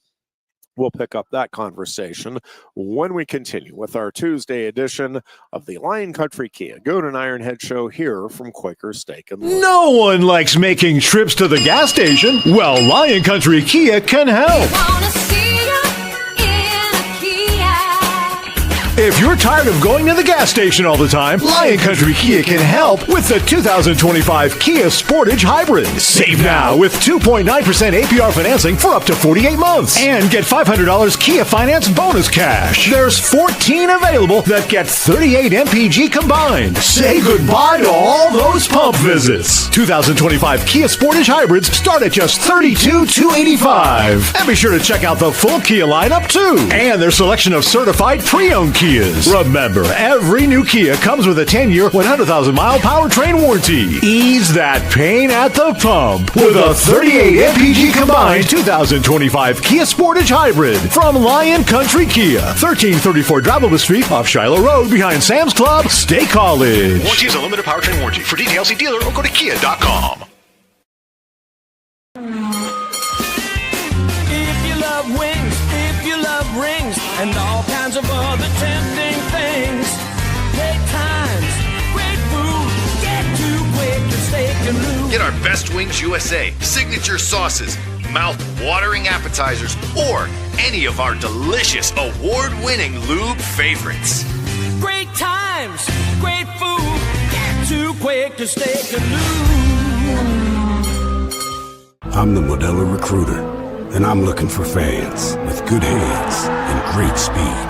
Speaker 1: we'll pick up that conversation when we continue with our Tuesday edition of the Lion Country Kia Goon and Ironhead show here from Quaker Steak Lube.
Speaker 2: No one likes making trips to the gas station. Well, Lion Country Kia can help. If you're tired of going to the gas station all the time, Lion Country Kia can help with the 2025 Kia Sportage Hybrid. Save now with 2.9% APR financing for up to 48 months. And get $500 Kia Finance bonus cash. There's 14 available that get 38 MPG combined. Say goodbye to all those pump visits. 2025 Kia Sportage Hybrids start at just $32,285. And be sure to check out the full Kia lineup too. And their selection of certified pre-owned Kias. Remember, every new Kia comes with a 10-year, 100,000-mile powertrain warranty. Ease that pain at the pump with a 38 MPG combined 2025 Kia Sportage Hybrid from Lion Country Kia, 1334 Drivable Street off Shiloh Road behind Sam's Club, State College.
Speaker 10: Warranty is a limited powertrain warranty. For details, see dealer or go to kia.com.
Speaker 4: If you love wings, if you love rings, and all kinds of other tempting things, great times, great food, get to Quaker Steak Lube.
Speaker 10: Get our Best Wings USA, signature sauces, mouth-watering appetizers, or any of our delicious award-winning lube favorites.
Speaker 4: Great times, great food, get to Quaker Steak Lube.
Speaker 5: I'm the Modelo Recruiter, and I'm looking for fans with good hands and great speed.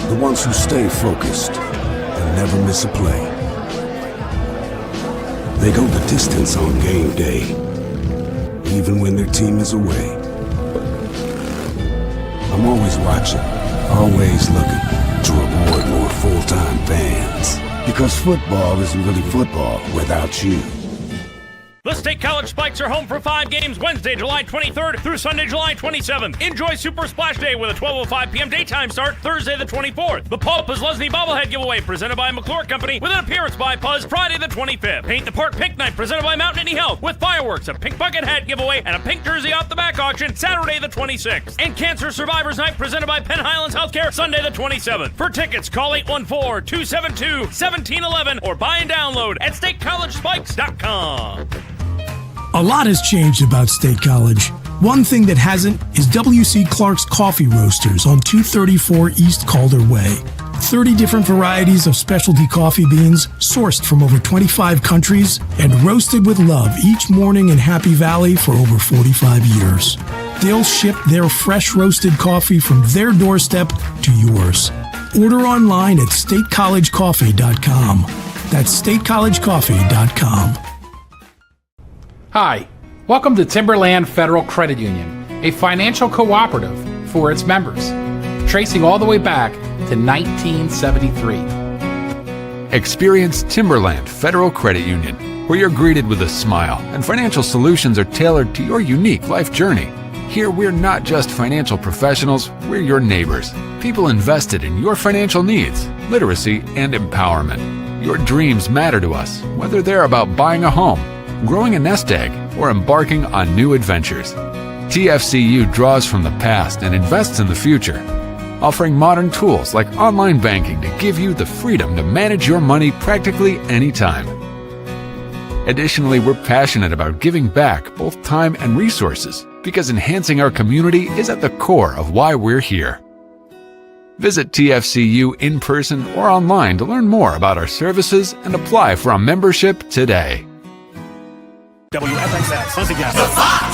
Speaker 5: The ones who stay focused and never miss a play. They go the distance on game day, even when their team is away. I'm always watching, always looking to reward more full-time fans. Because football isn't really football without you.
Speaker 6: The State College Spikes are home for 5 games Wednesday, July 23rd through Sunday, July 27th. Enjoy Super Splash Day with a 12:05 p.m. daytime start Thursday the 24th. The Pope is Lesney Bobblehead giveaway presented by McClure Company with an appearance by Puzz Friday the 25th. Paint the Park Pink Night presented by Mountain Indy Health with fireworks, a pink bucket hat giveaway, and a pink jersey off the back auction Saturday the 26th. And Cancer Survivors Night presented by Penn Highlands Healthcare Sunday the 27th. For tickets, call 814-272-1711 or buy and download at statecollegespikes.com.
Speaker 7: A lot has changed about State College. One thing that hasn't is W.C. Clark's Coffee Roasters on 234 East Calder Way. 30 different varieties of specialty coffee beans sourced from over 25 countries and roasted with love each morning in Happy Valley for over 45 years. They'll ship their fresh roasted coffee from their doorstep to yours. Order online at statecollegecoffee.com. That's statecollegecoffee.com.
Speaker 8: Hi, welcome to Timberland Federal Credit Union, a financial cooperative for its members, tracing all the way back to 1973.
Speaker 9: Experience Timberland Federal Credit Union, where you're greeted with a smile and financial solutions are tailored to your unique life journey. Here, we're not just financial professionals, we're your neighbors, people invested in your financial needs, literacy, and empowerment. Your dreams matter to us, whether they're about buying a home, growing a nest egg, or embarking on new adventures. TFCU draws from the past and invests in the future, offering modern tools like online banking to give you the freedom to manage your money practically anytime. Additionally, we're passionate about giving back both time and resources because enhancing our community is at the core of why we're here. Visit TFCU in person or online to learn more about our services and apply for a membership today.
Speaker 2: WFXS, listen, guys.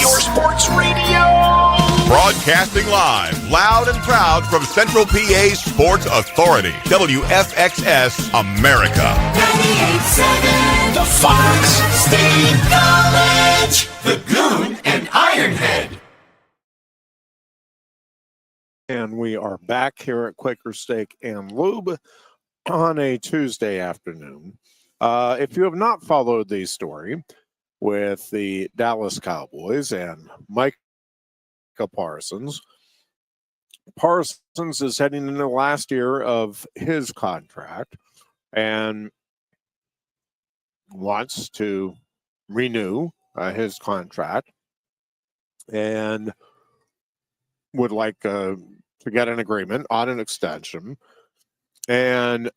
Speaker 3: Your sports radio. Broadcasting live, loud and proud from Central PA's Sports Authority. WFXS America.
Speaker 4: 98.7 The Fox State College. The Goon and Ironhead.
Speaker 1: And we are back here at Quaker Steak and Lube on a Tuesday afternoon. If you have not followed the story with the Dallas Cowboys and Micah Parsons, Parsons is heading into the last year of his contract and wants to renew his contract and would like to get an agreement on an extension. And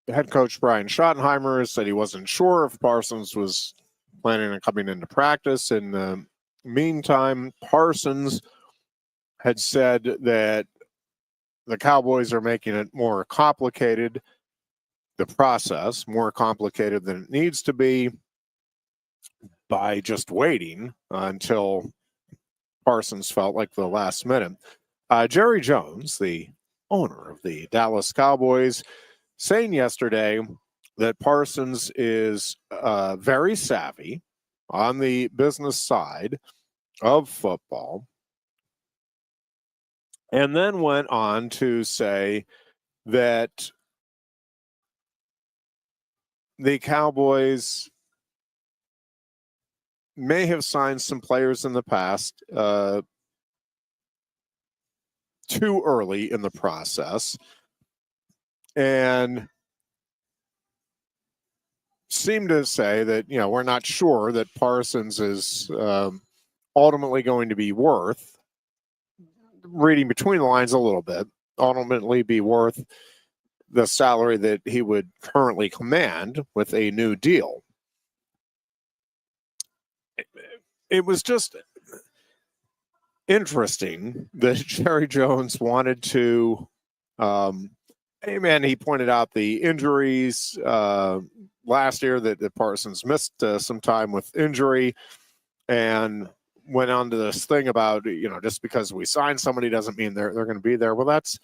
Speaker 1: head coach Brian Schottenheimer said he wasn't sure if Parsons was planning on coming into practice. In the meantime, Parsons had said that the Cowboys are making it more complicated, the process more complicated than it needs to be, by just waiting until Parsons felt like the last minute. Jerry Jones, the owner of the Dallas Cowboys, saying yesterday that Parsons is very savvy on the business side of football, and then went on to say that the Cowboys may have signed some players in the past too early in the process, and seem to say that, you know, we're not sure that Parsons is ultimately going to be worth, reading between the lines a little bit, ultimately be worth the salary that he would currently command with a new deal. It was just interesting that Jerry Jones wanted to, he pointed out the injuries last year that Parsons missed some time with injury, and went on to this thing about, you know, just because we sign somebody doesn't mean they're going to be there. Well, that's,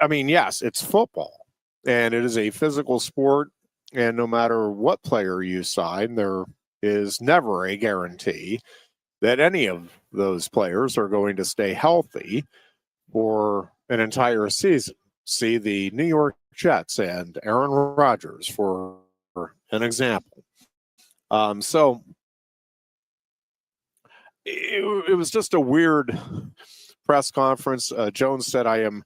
Speaker 1: I mean, yes, it's football, and it is a physical sport, and no matter what player you sign, there is never a guarantee that any of those players are going to stay healthy for an entire season. See the New York Jets and Aaron Rodgers for an example. So it was just a weird press conference. Jones said, "I am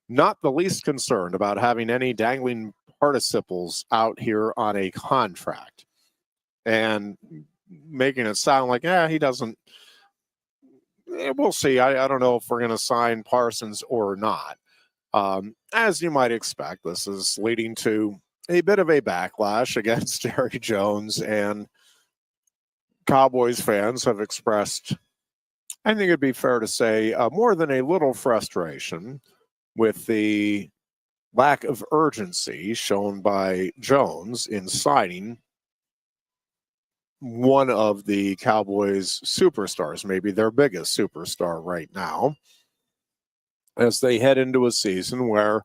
Speaker 1: not the least concerned about having any dangling participles out here on a contract," and making it sound like, he doesn't, we'll see. I don't know if we're going to sign Parsons or not. As you might expect, this is leading to a bit of a backlash against Jerry Jones and Cowboys fans have expressed, I think it'd be fair to say, more than a little frustration with the lack of urgency shown by Jones in signing one of the Cowboys' superstars, maybe their biggest superstar right now, as they head into a season where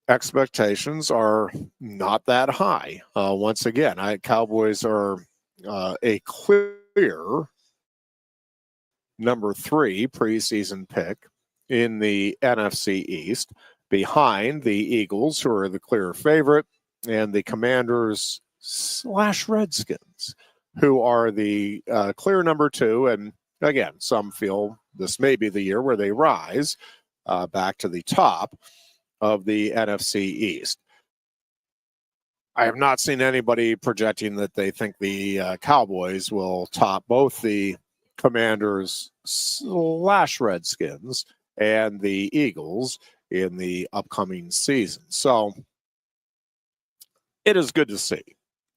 Speaker 1: expectations are not that high. Once again, Cowboys are a clear number 3 preseason pick in the NFC East, behind the Eagles, who are the clear favorite, and the Commanders/Redskins, who are the clear number 2. And again, some feel this may be the year where they rise back to the top of the NFC East. I have not seen anybody projecting that they think the Cowboys will top both the Commanders/Redskins and the Eagles in the upcoming season. So it is good to see,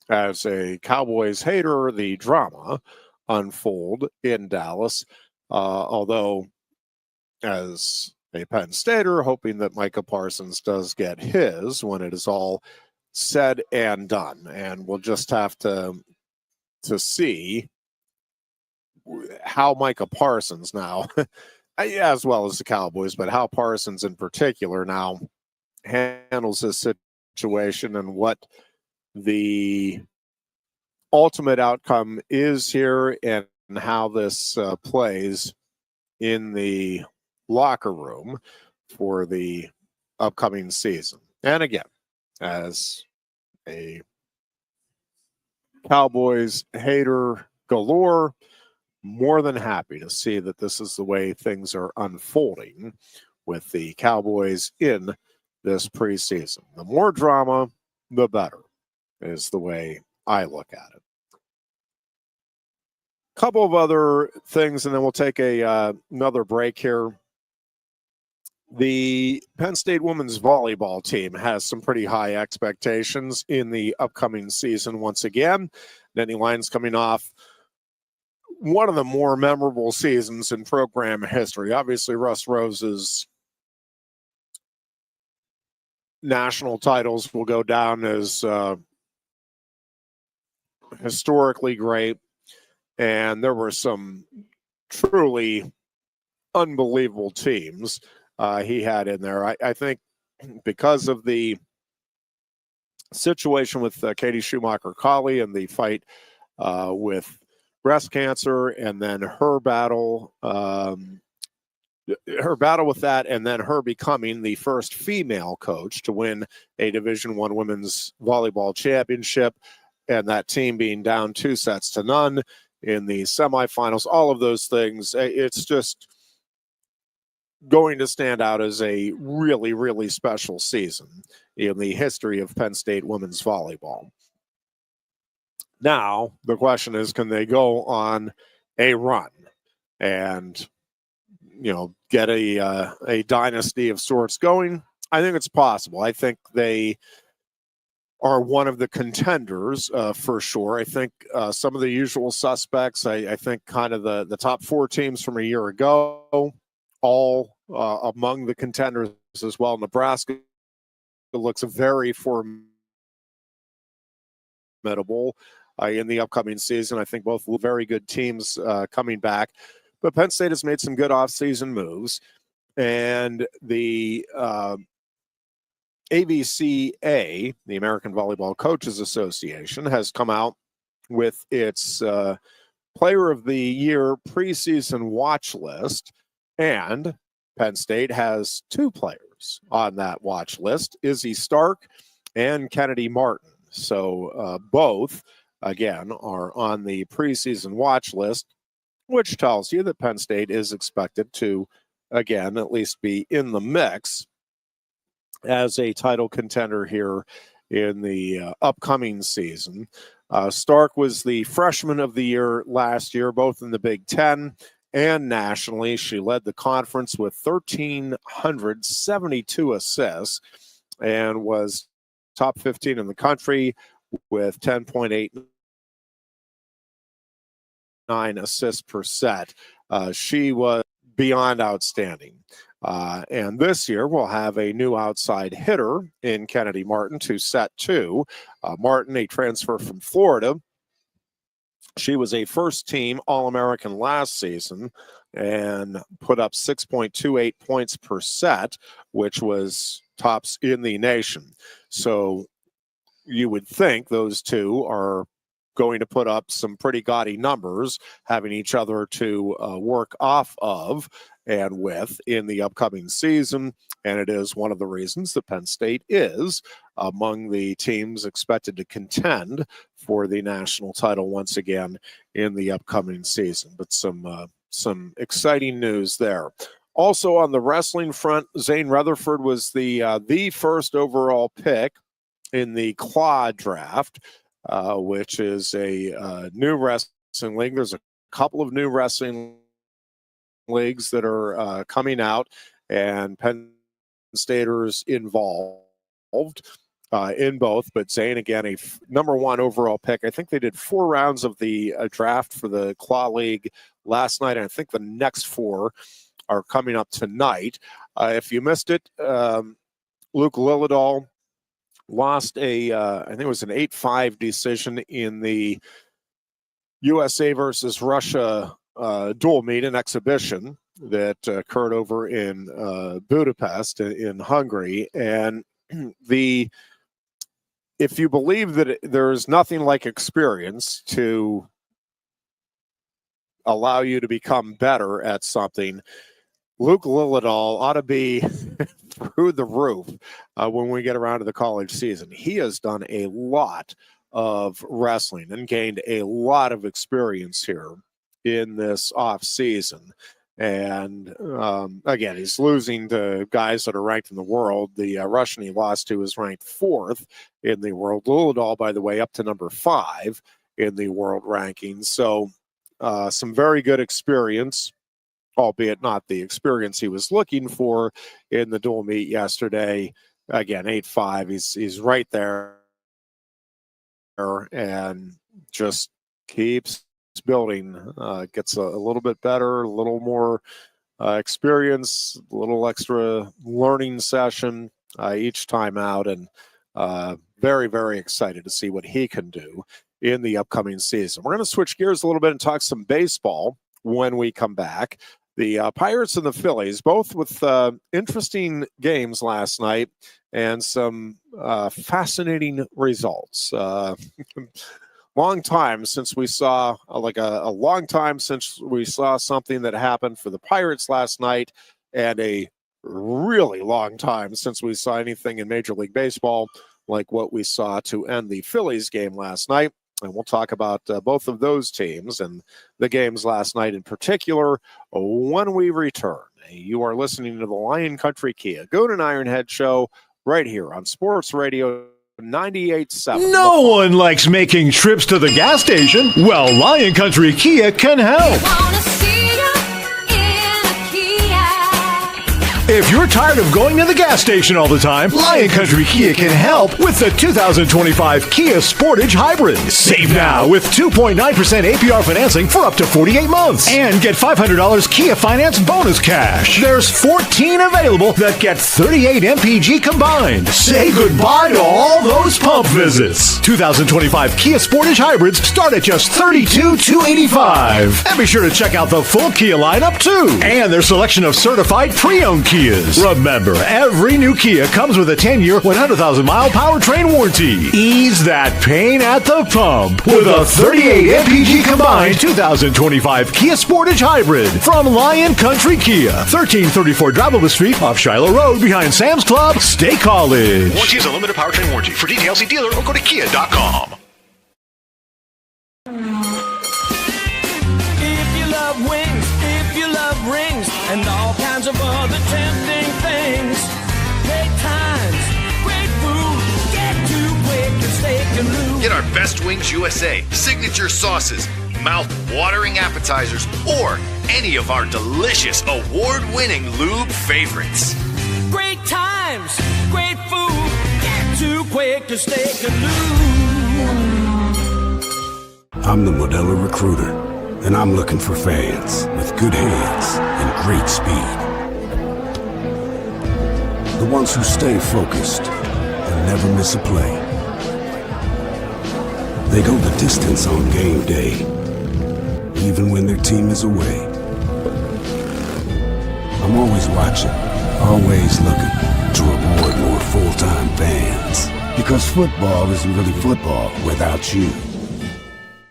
Speaker 1: as a Cowboys hater, the drama unfold in Dallas. Although, as a Penn Stater, hoping that Micah Parsons does get his when it is all said and done. And we'll just have to see how Micah Parsons now, as well as the Cowboys, but how Parsons in particular now handles this situation and what the ultimate outcome is here, and how this plays in the locker room for the upcoming season. And again, as a Cowboys hater galore, more than happy to see that this is the way things are unfolding with the Cowboys in this preseason. The more drama, the better, is the way I look at it. Couple of other things, and then we'll take another break here. The Penn State women's volleyball team has some pretty high expectations in the upcoming season once again. Nittany Lions coming off one of the more memorable seasons in program history. Obviously, Russ Rose's national titles will go down as historically great, and there were some truly unbelievable teams he had in there. I think because of the situation with Katie Schumacher-Colley and the fight with breast cancer, and then her battle with that, and then her becoming the first female coach to win a Division I women's volleyball championship, and that team being down 2-0 in the semifinals, all of those things, it's just going to stand out as a really, really special season in the history of Penn State women's volleyball. Now, the question is, can they go on a run and, get a dynasty of sorts going? I think it's possible. I think they are one of the contenders for sure. I think some of the usual suspects, I think kind of the top 4 teams from a year ago, all among the contenders as well. Nebraska looks very formidable in the upcoming season. I think both very good teams coming back. But Penn State has made some good offseason moves. And the AVCA, the American Volleyball Coaches Association, has come out with its Player of the Year preseason watch list. And Penn State has 2 players on that watch list, Izzy Stark and Kennedy Martin. So both, again, are on the preseason watch list, which tells you that Penn State is expected to, again, at least be in the mix as a title contender here in the upcoming season. Stark was the freshman of the year last year, both in the Big Ten and nationally. She led the conference with 1,372 assists and was top 15 in the country with 10.8 assists per set. She was beyond outstanding. And this year we'll have a new outside hitter in Kennedy Martin to set 2. Martin, a transfer from Florida. She was a first-team All-American last season and put up 6.28 points per set, which was tops in the nation. So you would think those two are going to put up some pretty gaudy numbers, having each other to work off of and with in the upcoming season. And it is one of the reasons that Penn State is among the teams expected to contend for the national title once again in the upcoming season. But some exciting news there. Also on the wrestling front, Zane Rutherford was the first overall pick in the Claw draft, which is a new wrestling league. There's a couple of new wrestling leagues that are coming out, and Penn Staters involved in both. But Zane, again, a number 1 overall pick. I think they did 4 rounds of the draft for the Claw League last night, and I think the next 4 are coming up tonight. If you missed it, Luke Lillidahl lost I think it was an 8-5 decision in the USA versus Russia dual meet and exhibition that occurred over in Budapest in Hungary. And if you believe that there's nothing like experience to allow you to become better at something, Luke Lillidahl ought to be through the roof when we get around to the college season. He has done a lot of wrestling and gained a lot of experience here in this off season. And again, he's losing to guys that are ranked in the world. The Russian he lost to is ranked 4th in the world. Lillidahl, by the way, up to number 5 in the world rankings. So some very good experience, albeit not the experience he was looking for in the dual meet yesterday. Again, 8-5, he's right there and just keeps building, gets a little bit better, a little more experience, a little extra learning session each time out, and very, very excited to see what he can do in the upcoming season. We're going to switch gears a little bit and talk some baseball when we come back. The Pirates and the Phillies, both with interesting games last night and some fascinating results. Long time since we saw, a long time since we saw something that happened for the Pirates last night, and a really long time since we saw anything in Major League Baseball like what we saw to end the Phillies game last night. And we'll talk about both of those teams and the games last night in particular when we return. You are listening to the Lion Country Kia Goon and Ironhead show right here on Sports Radio 98.7.
Speaker 2: No one likes making trips to the gas station. Well, Lion Country Kia can help. If you're tired of going to the gas station all the time, Lion Country Kia can help with the 2025 Kia Sportage Hybrid. Save now with 2.9% APR financing for up to 48 months. And get $500 Kia Finance bonus cash. There's 14 available that get 38 MPG combined. Say goodbye to all those pump visits. 2025 Kia Sportage Hybrids start at just $32,285. And be sure to check out the full Kia lineup too. And their selection of certified pre-owned Kias. Remember, every new Kia comes with a 10-year, 100,000-mile powertrain warranty. Ease that pain at the pump with a 38 MPG combined 2025 Kia Sportage Hybrid from Lion Country Kia, 1334 Drivable Street off Shiloh Road behind Sam's Club, State College.
Speaker 10: Warranty is a limited powertrain warranty. For details, see dealer or go to kia.com.
Speaker 4: If you love wings, if you love rings, and all kinds of other tempting things, great times, great food, get to Quaker Steak Lube.
Speaker 10: Get our Best Wings USA, signature sauces, mouth-watering appetizers, or any of our delicious award-winning lube favorites.
Speaker 4: Great times, great food, get to Quaker Steak Lube.
Speaker 5: I'm the Modelo Recruiter. And I'm looking for fans with good hands and great speed. The ones who stay focused and never miss a play. They go the distance on game day, even when their team is away. I'm always watching, always looking to reward more full-time fans. Because football isn't really football without you.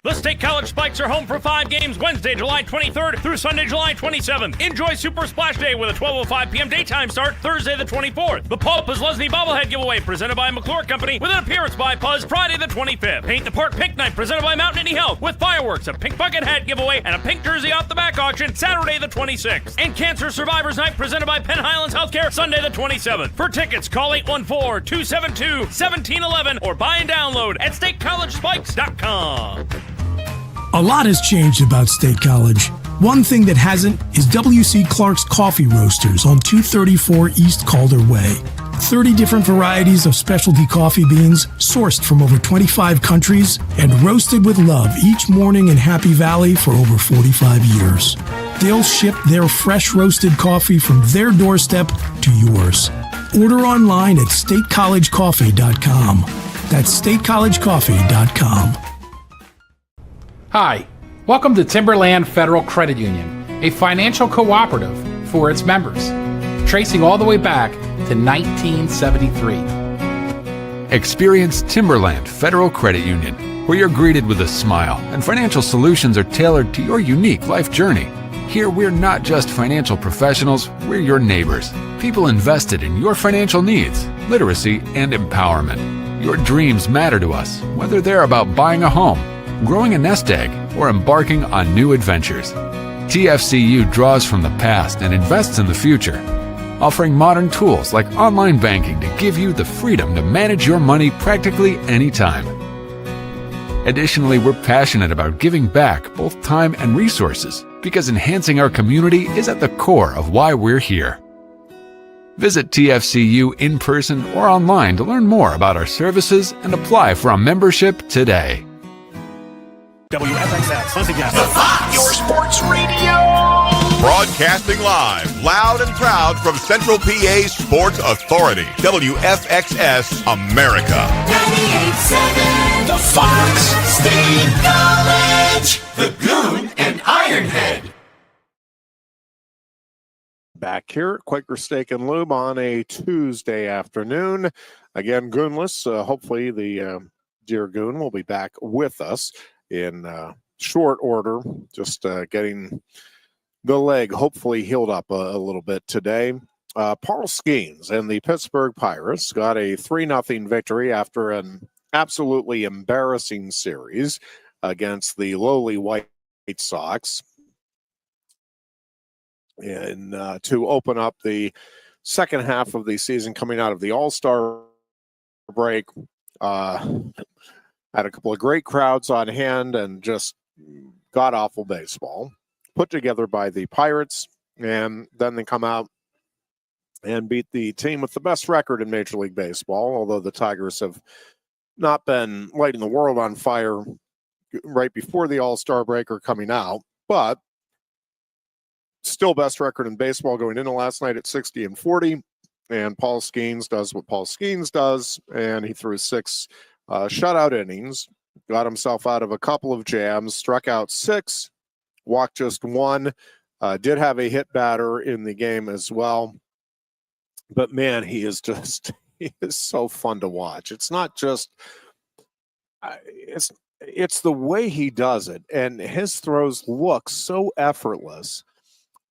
Speaker 6: The State College Spikes are home for 5 games Wednesday, July 23rd through Sunday, July 27th. Enjoy Super Splash Day with a 12:05 p.m. daytime start Thursday the 24th. The Pope is Leslie Bobblehead Giveaway presented by McClure Company with an appearance by Puzz Friday the 25th. Paint the Park Pink Night presented by Mountain Indy Health with fireworks, a pink bucket hat giveaway, and a pink jersey off the back auction Saturday the 26th. And Cancer Survivors Night presented by Penn Highlands Healthcare Sunday the 27th. For tickets, call 814-272-1711 or buy and download at statecollegespikes.com.
Speaker 7: A lot has changed about State College. One thing that hasn't is W.C. Clark's Coffee Roasters on 234 East Calder Way. 30 different varieties of specialty coffee beans sourced from over 25 countries and roasted with love each morning in Happy Valley for over 45 years. They'll ship their fresh roasted coffee from their doorstep to yours. Order online at statecollegecoffee.com. That's statecollegecoffee.com.
Speaker 8: Hi, welcome to Timberland Federal Credit Union, a financial cooperative for its members, tracing all the way back to 1973.
Speaker 9: Experience Timberland Federal Credit Union, where you're greeted with a smile and financial solutions are tailored to your unique life journey. Here, we're not just financial professionals, we're your neighbors, people invested in your financial needs, literacy, and empowerment. Your dreams matter to us, whether they're about buying a home, growing a nest egg, or embarking on new adventures. TFCU draws from the past and invests in the future, offering modern tools like online banking to give you the freedom to manage your money practically anytime. Additionally, we're passionate about giving back both time and resources because enhancing our community is at the core of why we're here. Visit TFCU in person or online to learn more about our services and apply for a membership today.
Speaker 2: WFXS, once again.
Speaker 3: The Fox, your sports radio. Broadcasting live, loud and proud from Central PA's Sports Authority. WFXS America.
Speaker 4: 98.7 The Fox State College. The Goon and Ironhead.
Speaker 1: Back here at Quaker Steak and Lube on a Tuesday afternoon. Again, Goonless. Hopefully the dear Goon will be back with us in short order, just getting the leg hopefully healed up a little bit today. Paul Skeens and the Pittsburgh Pirates got a 3-0 victory after an absolutely embarrassing series against the lowly White Sox, and to open up the second half of the season coming out of the All-Star break. Had a couple of great crowds on hand and just god-awful baseball put together by the Pirates. And then they come out and beat the team with the best record in Major League Baseball, although the Tigers have not been lighting the world on fire right before the All-Star break or coming out. But still best record in baseball going into last night at 60-40. And Paul Skeens does what Paul Skeens does, and he threw 6 shutout innings, got himself out of a couple of jams, struck out 6, walked just 1, did have a hit batter in the game as well. But man, he is so fun to watch. It's not just, it's the way he does it. And his throws look so effortless.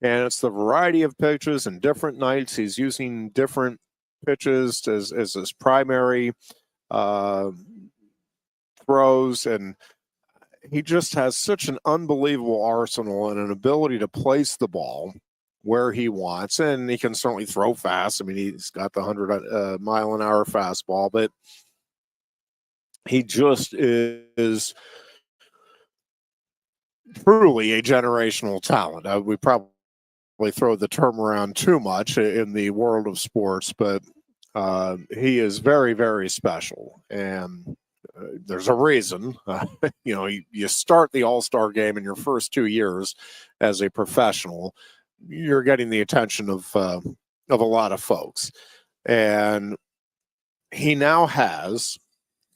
Speaker 1: And it's the variety of pitches and different nights. He's using different pitches as his primary throws, and he just has such an unbelievable arsenal and an ability to place the ball where he wants, and he can certainly throw fast. I mean, he's got the 100-mile-an-hour fastball, but he just is truly a generational talent. We probably throw the term around too much in the world of sports, but he is very, very special, and there's a reason. You start the All-Star game in your first 2 years as a professional, you're getting the attention of a lot of folks. And he now has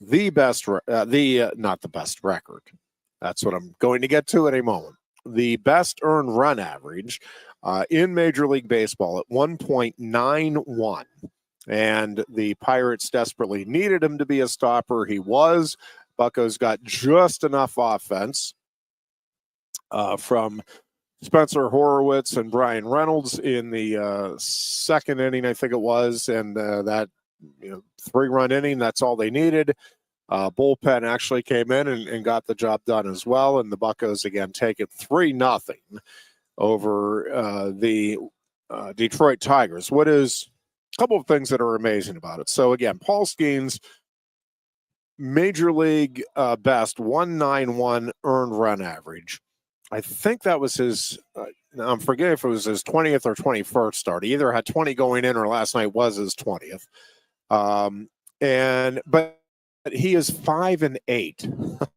Speaker 1: the best, not the best record. That's what I'm going to get to in a moment. The best earned run average in Major League Baseball at 1.91. And the Pirates desperately needed him to be a stopper. He was. Buccos got just enough offense from Spencer Horowitz and Brian Reynolds in the second inning, I think it was. And that 3-run inning, that's all they needed. Bullpen actually came in and got the job done as well. And the Buccos, again, take it 3-0 over the Detroit Tigers. What is a couple of things that are amazing about it. So, again, Paul Skeens, Major League best 191 earned run average. I think that was his, I'm forgetting if it was his 20th or 21st start. He either had 20 going in or last night was his 20th. But he is 5-8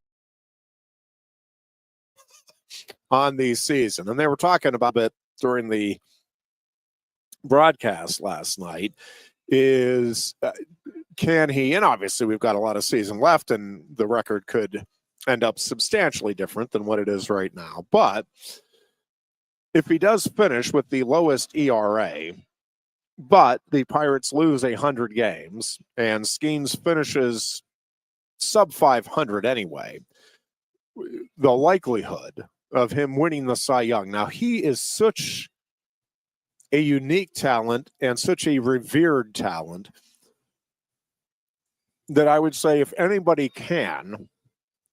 Speaker 1: on the season. And they were talking about it during the broadcast last night is can he, and obviously we've got a lot of season left and the record could end up substantially different than what it is right now. But if he does finish with the lowest ERA, but the Pirates lose 100 games and Skeens finishes sub 500 anyway, the likelihood of him winning the Cy Young. Now, he is such a unique talent and such a revered talent that I would say if anybody can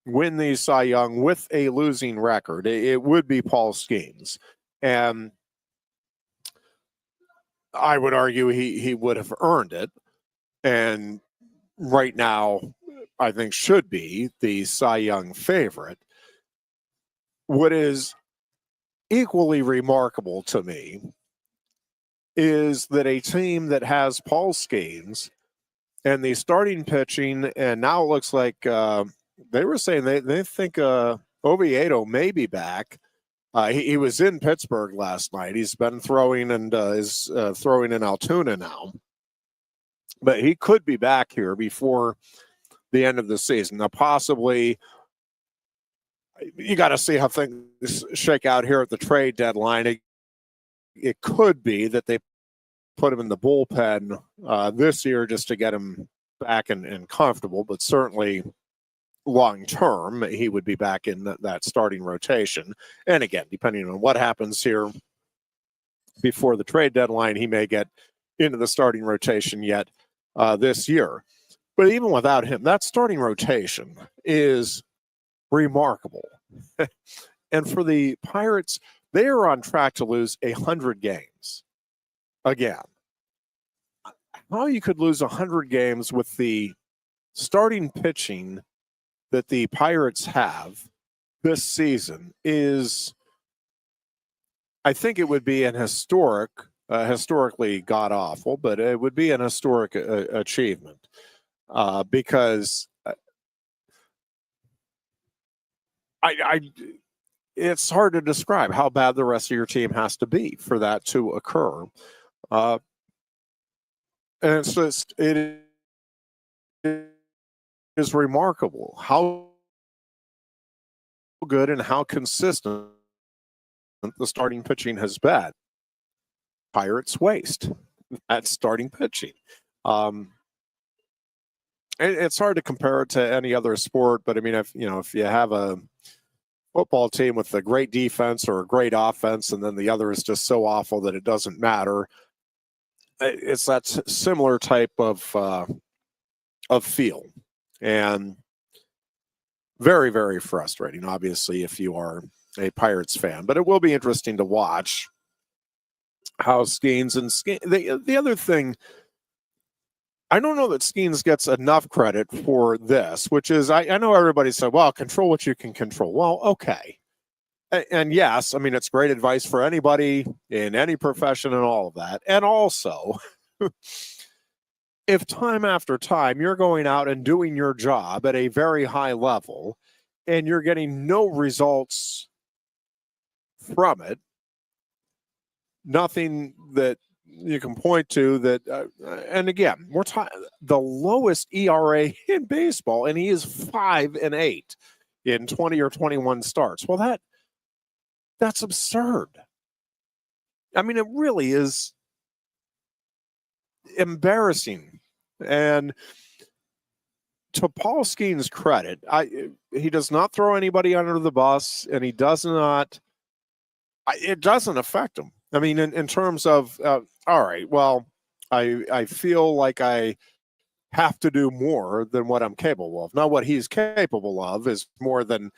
Speaker 1: win the Cy Young with a losing record, it would be Paul Skeens. And I would argue he would have earned it. And right now, I think should be the Cy Young favorite. What is equally remarkable to me is that a team that has Paul Skeens and the starting pitching, and now it looks like they were saying they think Oviedo may be back. He was in Pittsburgh last night. He's been throwing and is throwing in Altoona now. But he could be back here before the end of the season. Now, possibly, you got to see how things shake out here at the trade deadline. It could be that they put him in the bullpen this year just to get him back and comfortable, but certainly long term, he would be back in that starting rotation. And again, depending on what happens here before the trade deadline, he may get into the starting rotation yet this year. But even without him, that starting rotation is remarkable. And for the Pirates, they are on track to lose 100 games. Again, how you could lose 100 games with the starting pitching that the Pirates have this season is, I think it would be an historically god-awful, but it would be an historic achievement because it's hard to describe how bad the rest of your team has to be for that to occur. And it's just, it is remarkable how good and how consistent the starting pitching has been. Pirates waste that starting pitching. It's hard to compare it to any other sport, but I mean, if you have a football team with a great defense or a great offense, and then the other is just so awful that it doesn't matter, it's that similar type of feel, and very, very frustrating, obviously, if you are a Pirates fan. But it will be interesting to watch how Skeens and the other thing, I don't know that Skeens gets enough credit for this, which is, I know everybody said, well, control what you can control. Well, okay. And yes, I mean, it's great advice for anybody in any profession and all of that. And also, if time after time you're going out and doing your job at a very high level and you're getting no results from it, nothing that you can point to that, and again, we're talking the lowest ERA in baseball, and he is 5-8 in 20 or 21 starts. Well, that's absurd. I mean, it really is embarrassing. And to Paul Skeen's credit, he does not throw anybody under the bus, and he does not. It doesn't affect him. I mean, in terms of, all right, well, I feel like I have to do more than what I'm capable of. Now, what he's capable of is more than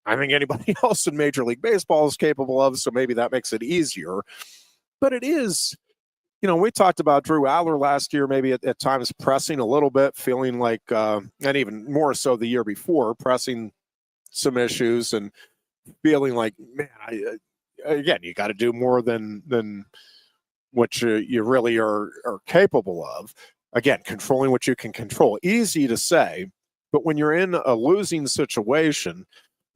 Speaker 1: I think anybody else in Major League Baseball is capable of, so maybe that makes it easier. But it is, we talked about Drew Aller last year, maybe at times pressing a little bit, feeling like, and even more so the year before, pressing some issues and feeling like, man, again, you got to do more than what you really are capable of. Again, controlling what you can control. Easy to say, but when you're in a losing situation,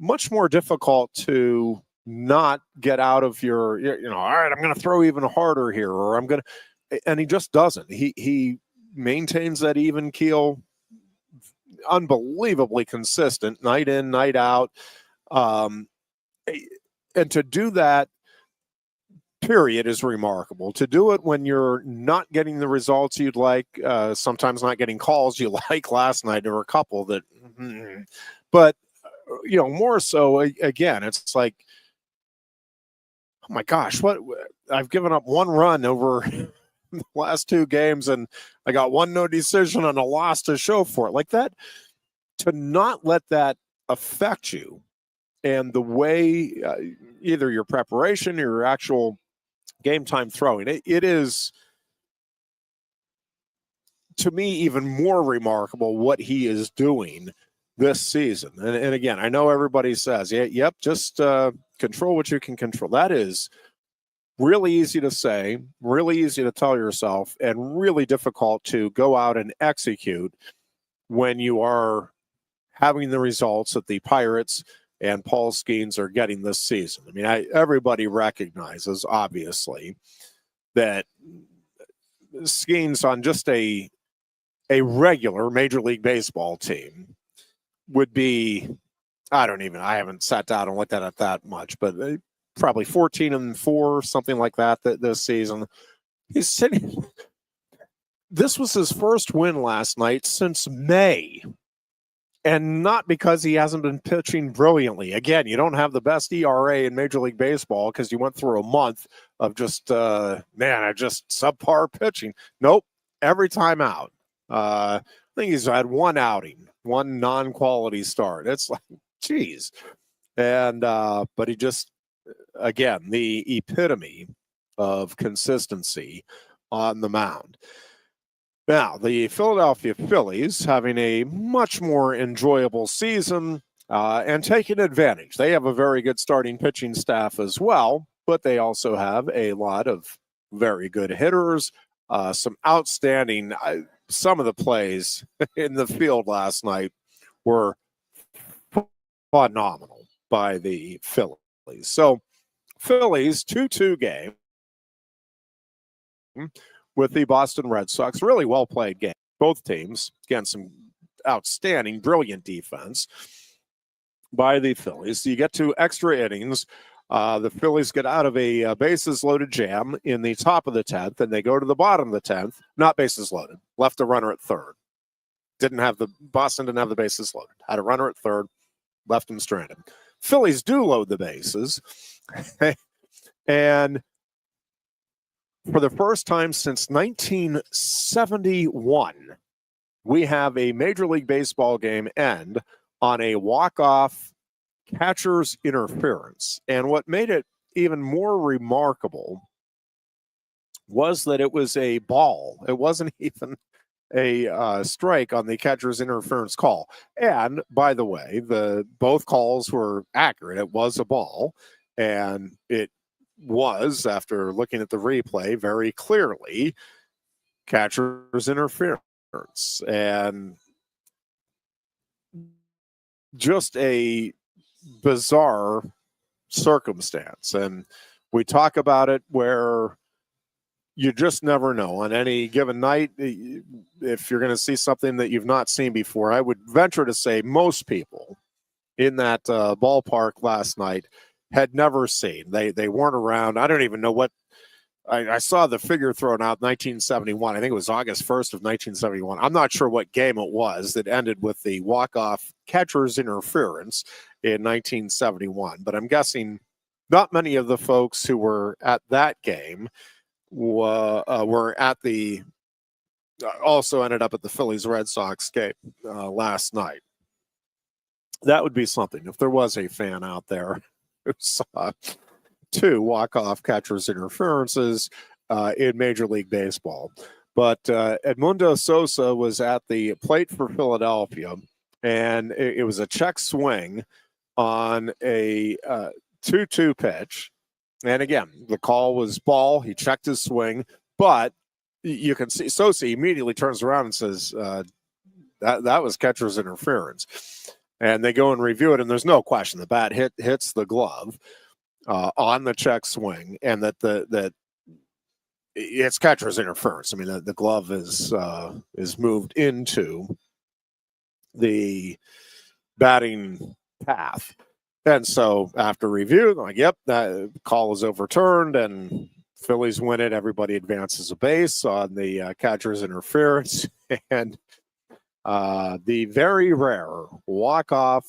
Speaker 1: much more difficult to not get out of your, all right, I'm going to throw even harder here, or I'm going to, and he just doesn't. He maintains that even keel, unbelievably consistent, night in, night out. And to do that, period, is remarkable. To do it when you're not getting the results you'd like, sometimes not getting calls you like. Last night there were a couple that, but more so, again, it's like, oh my gosh, what I've given up one run over the last two games, and I got one no decision and a loss to show for it. Like that, to not let that affect you. And the way either your preparation or your actual game time throwing, it is, to me, even more remarkable what he is doing this season. And again, I know everybody says, yep, just control what you can control. That is really easy to say, really easy to tell yourself, and really difficult to go out and execute when you are having the results that the Pirates and Paul Skeens are getting this season. I mean, everybody recognizes, obviously, that Skeens on just a regular Major League Baseball team would be, I haven't sat down and looked at it that much, but probably 14-4, something like that this season. He's sitting. This was his first win last night since May. And not because he hasn't been pitching brilliantly. Again, you don't have the best ERA in Major League Baseball because you went through a month of just subpar pitching. Nope, every time out. I think he's had one outing, one non-quality start. It's like, geez. And but he just, again, the epitome of consistency on the mound. Now, the Philadelphia Phillies having a much more enjoyable season and taking advantage. They have a very good starting pitching staff as well, but they also have a lot of very good hitters, some outstanding. Some of the plays in the field last night were phenomenal by the Phillies. So, Phillies 2-2 game with the Boston Red Sox. Really well played game. Both teams, again, some outstanding, brilliant defense by the Phillies. You get to extra innings. The Phillies get out of a bases loaded jam in the top of the 10th, and they go to the bottom of the 10th. Not bases loaded. Left a runner at third. Boston didn't have the bases loaded. Had a runner at third. Left him stranded. Phillies do load the bases. And for the first time since 1971, we have a Major League Baseball game end on a walk-off catcher's interference. And what made it even more remarkable was that it was a ball. It wasn't even a strike on the catcher's interference call. And by the way, both calls were accurate. It was a ball, and it was, after looking at the replay very clearly, catcher's interference, and just a bizarre circumstance. And we talk about it where you just never know on any given night if you're going to see something that you've not seen before. I would venture to say most people in that ballpark last night had never seen. They weren't around. I don't even know what. I saw the figure thrown out 1971. I think it was August 1st of 1971. I'm not sure what game it was that ended with the walk-off catcher's interference in 1971, but I'm guessing not many of the folks who were at that game were at the also ended up at the Phillies-Red Sox game last night. That would be something if there was a fan out there who saw two walk-off catcher's interferences in Major League Baseball. But Edmundo Sosa was at the plate for Philadelphia, and it was a check swing on a 2-2 pitch. And again, the call was ball. He checked his swing, but you can see Sosa immediately turns around and says, that was catcher's interference. And they go and review it, and there's no question the bat hits the glove on the check swing, and that it's catcher's interference. I mean, the glove is moved into the batting path. And so after review, like, yep, that call is overturned and Phillies win it. Everybody advances a base on the catcher's interference. And the very rare walk-off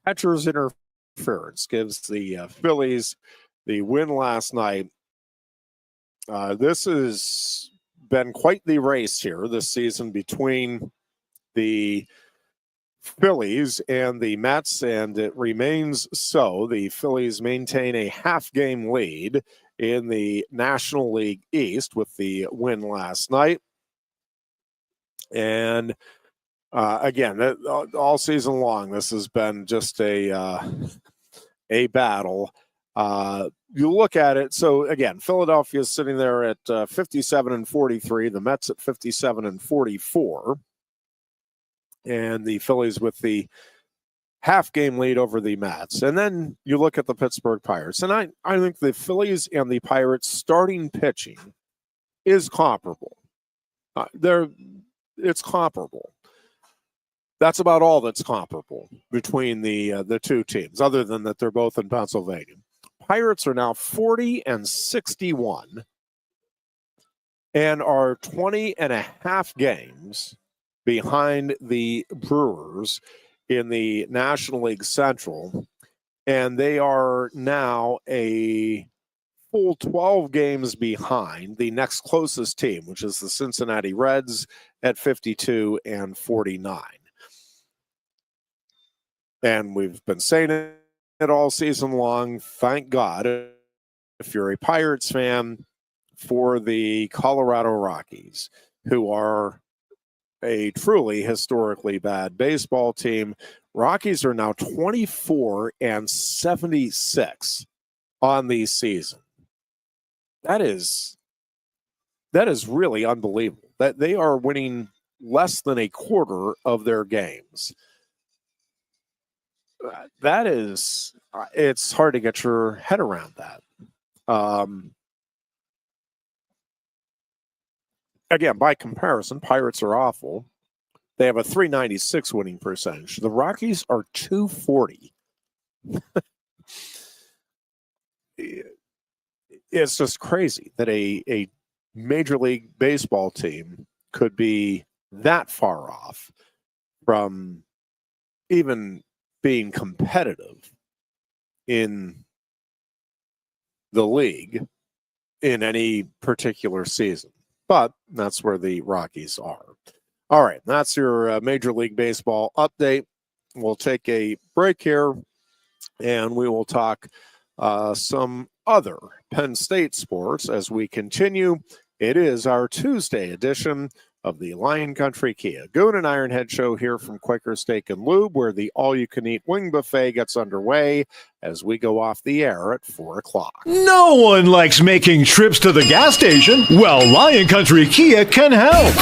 Speaker 1: catcher's interference gives the Phillies the win last night. This has been quite the race here this season between the Phillies and the Mets, and it remains so. The Phillies maintain a half-game lead in the National League East with the win last night. And again, all season long, this has been just a battle. You look at it. So again, Philadelphia is sitting there at 57-43. The Mets at 57-44. And the Phillies with the half-game lead over the Mets. And then you look at the Pittsburgh Pirates. And I think the Phillies and the Pirates starting pitching is comparable. It's comparable. That's about all that's comparable between the two teams, other than that they're both in Pennsylvania. Pirates are now 40-61 and are 20 and a half games behind the Brewers in the National League Central, and they are now a full 12 games behind the next closest team, which is the Cincinnati Reds at 52-49. And we've been saying it all season long. Thank God, if you're a Pirates fan, for the Colorado Rockies, who are a truly historically bad baseball team. Rockies are now 24-76 on the season. That is really unbelievable. That they are winning less than a quarter of their games. That is, it's hard to get your head around that. Again, by comparison, Pirates are awful. They have a .396 winning percentage. The Rockies are .240. It's just crazy that a Major League Baseball team could be that far off from even being competitive in the league in any particular season. But that's where the Rockies are. All right, that's your Major League Baseball update. We'll take a break here, and we will talk some other Penn State sports as we continue. It is our Tuesday edition of the Lion Country Kia. Goon and Ironhead show here from Quaker Steak and Lube, where the all-you-can-eat wing buffet gets underway as we go off the air at 4 o'clock.
Speaker 2: No one likes making trips to the gas station. Well, Lion Country Kia can help.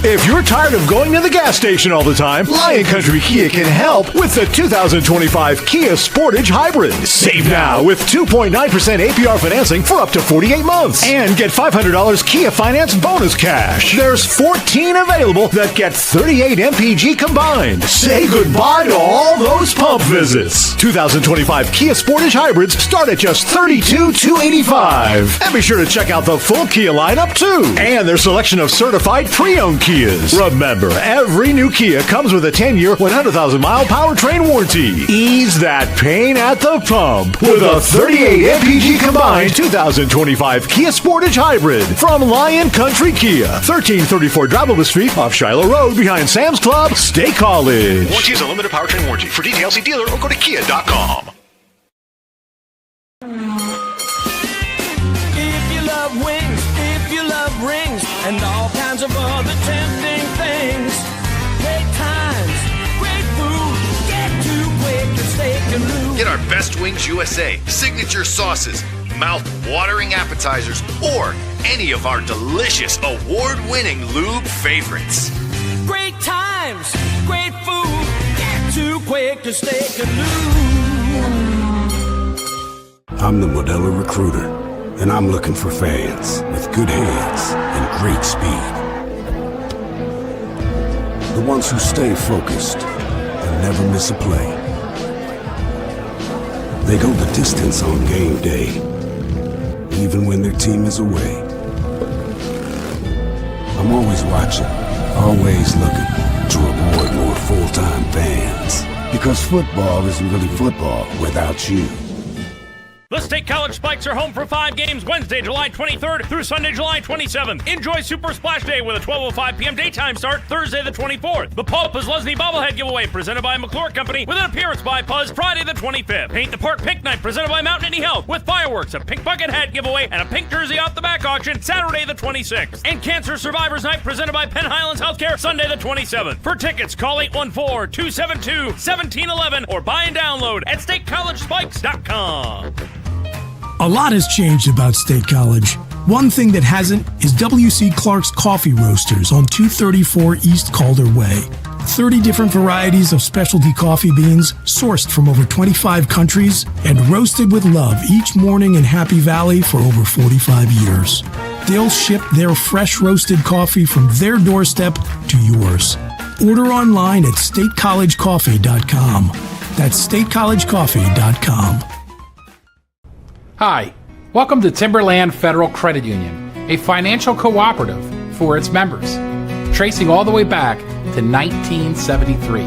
Speaker 2: If you're tired of going to the gas station all the time, Lion Country Kia can help with the 2025 Kia Sportage Hybrid. Save now with 2.9% APR financing for up to 48 months. And get $500 Kia Finance bonus cash. There's 14 available that get 38 MPG combined. Say goodbye to all those pump visits. 2025 Kia Sportage Hybrids start at just $32,285. And be sure to check out the full Kia lineup too. And their selection of certified pre-owned Kias. Remember, every new Kia comes with a 10-year, 100,000-mile powertrain warranty. Ease that pain at the pump with a 38 MPG combined 2025 Kia Sportage Hybrid from Lion Country Kia, 1334 Drivable Street off Shiloh Road behind Sam's Club, State College. Warranty is a limited powertrain warranty. For details, see dealer or go to kia.com.
Speaker 4: If you love wings, if you love rings, and all kinds of other tempting things, great times, great food, get to Quaker Steak Lube.
Speaker 10: Get our Best Wings USA, signature sauces, mouth-watering appetizers, or any of our delicious award-winning lube favorites.
Speaker 4: Great times, great food, get to Quaker Steak Lube.
Speaker 5: I'm the Modelo Recruiter, and I'm looking for fans with good hands and great speed. The ones who stay focused and never miss a play. They go the distance on game day, even when their team is away. I'm always watching, always looking to reward more full-time fans. Because football isn't really football without you.
Speaker 6: The State College Spikes are home for 5 games Wednesday, July 23rd through Sunday, July 27th. Enjoy Super Splash Day with a 12:05 p.m. daytime start Thursday the 24th. The Pulp is Lesney Bobblehead Giveaway presented by McClure Company with an appearance by Puzz Friday the 25th. Paint the Park Pink Night presented by Mountain Indy Health with fireworks, a pink bucket hat giveaway, and a pink jersey off the back auction Saturday the 26th. And Cancer Survivors Night presented by Penn Highlands Healthcare Sunday the 27th. For tickets, call 814-272-1711 or buy and download at statecollegespikes.com.
Speaker 7: A lot has changed about State College. One thing that hasn't is W.C. Clark's Coffee Roasters on 234 East Calder Way. 30 different varieties of specialty coffee beans sourced from over 25 countries and roasted with love each morning in Happy Valley for over 45 years. They'll ship their fresh roasted coffee from their doorstep to yours. Order online at statecollegecoffee.com. That's statecollegecoffee.com.
Speaker 8: Hi, welcome to Timberland Federal Credit Union, a financial cooperative for its members, tracing all the way back to 1973.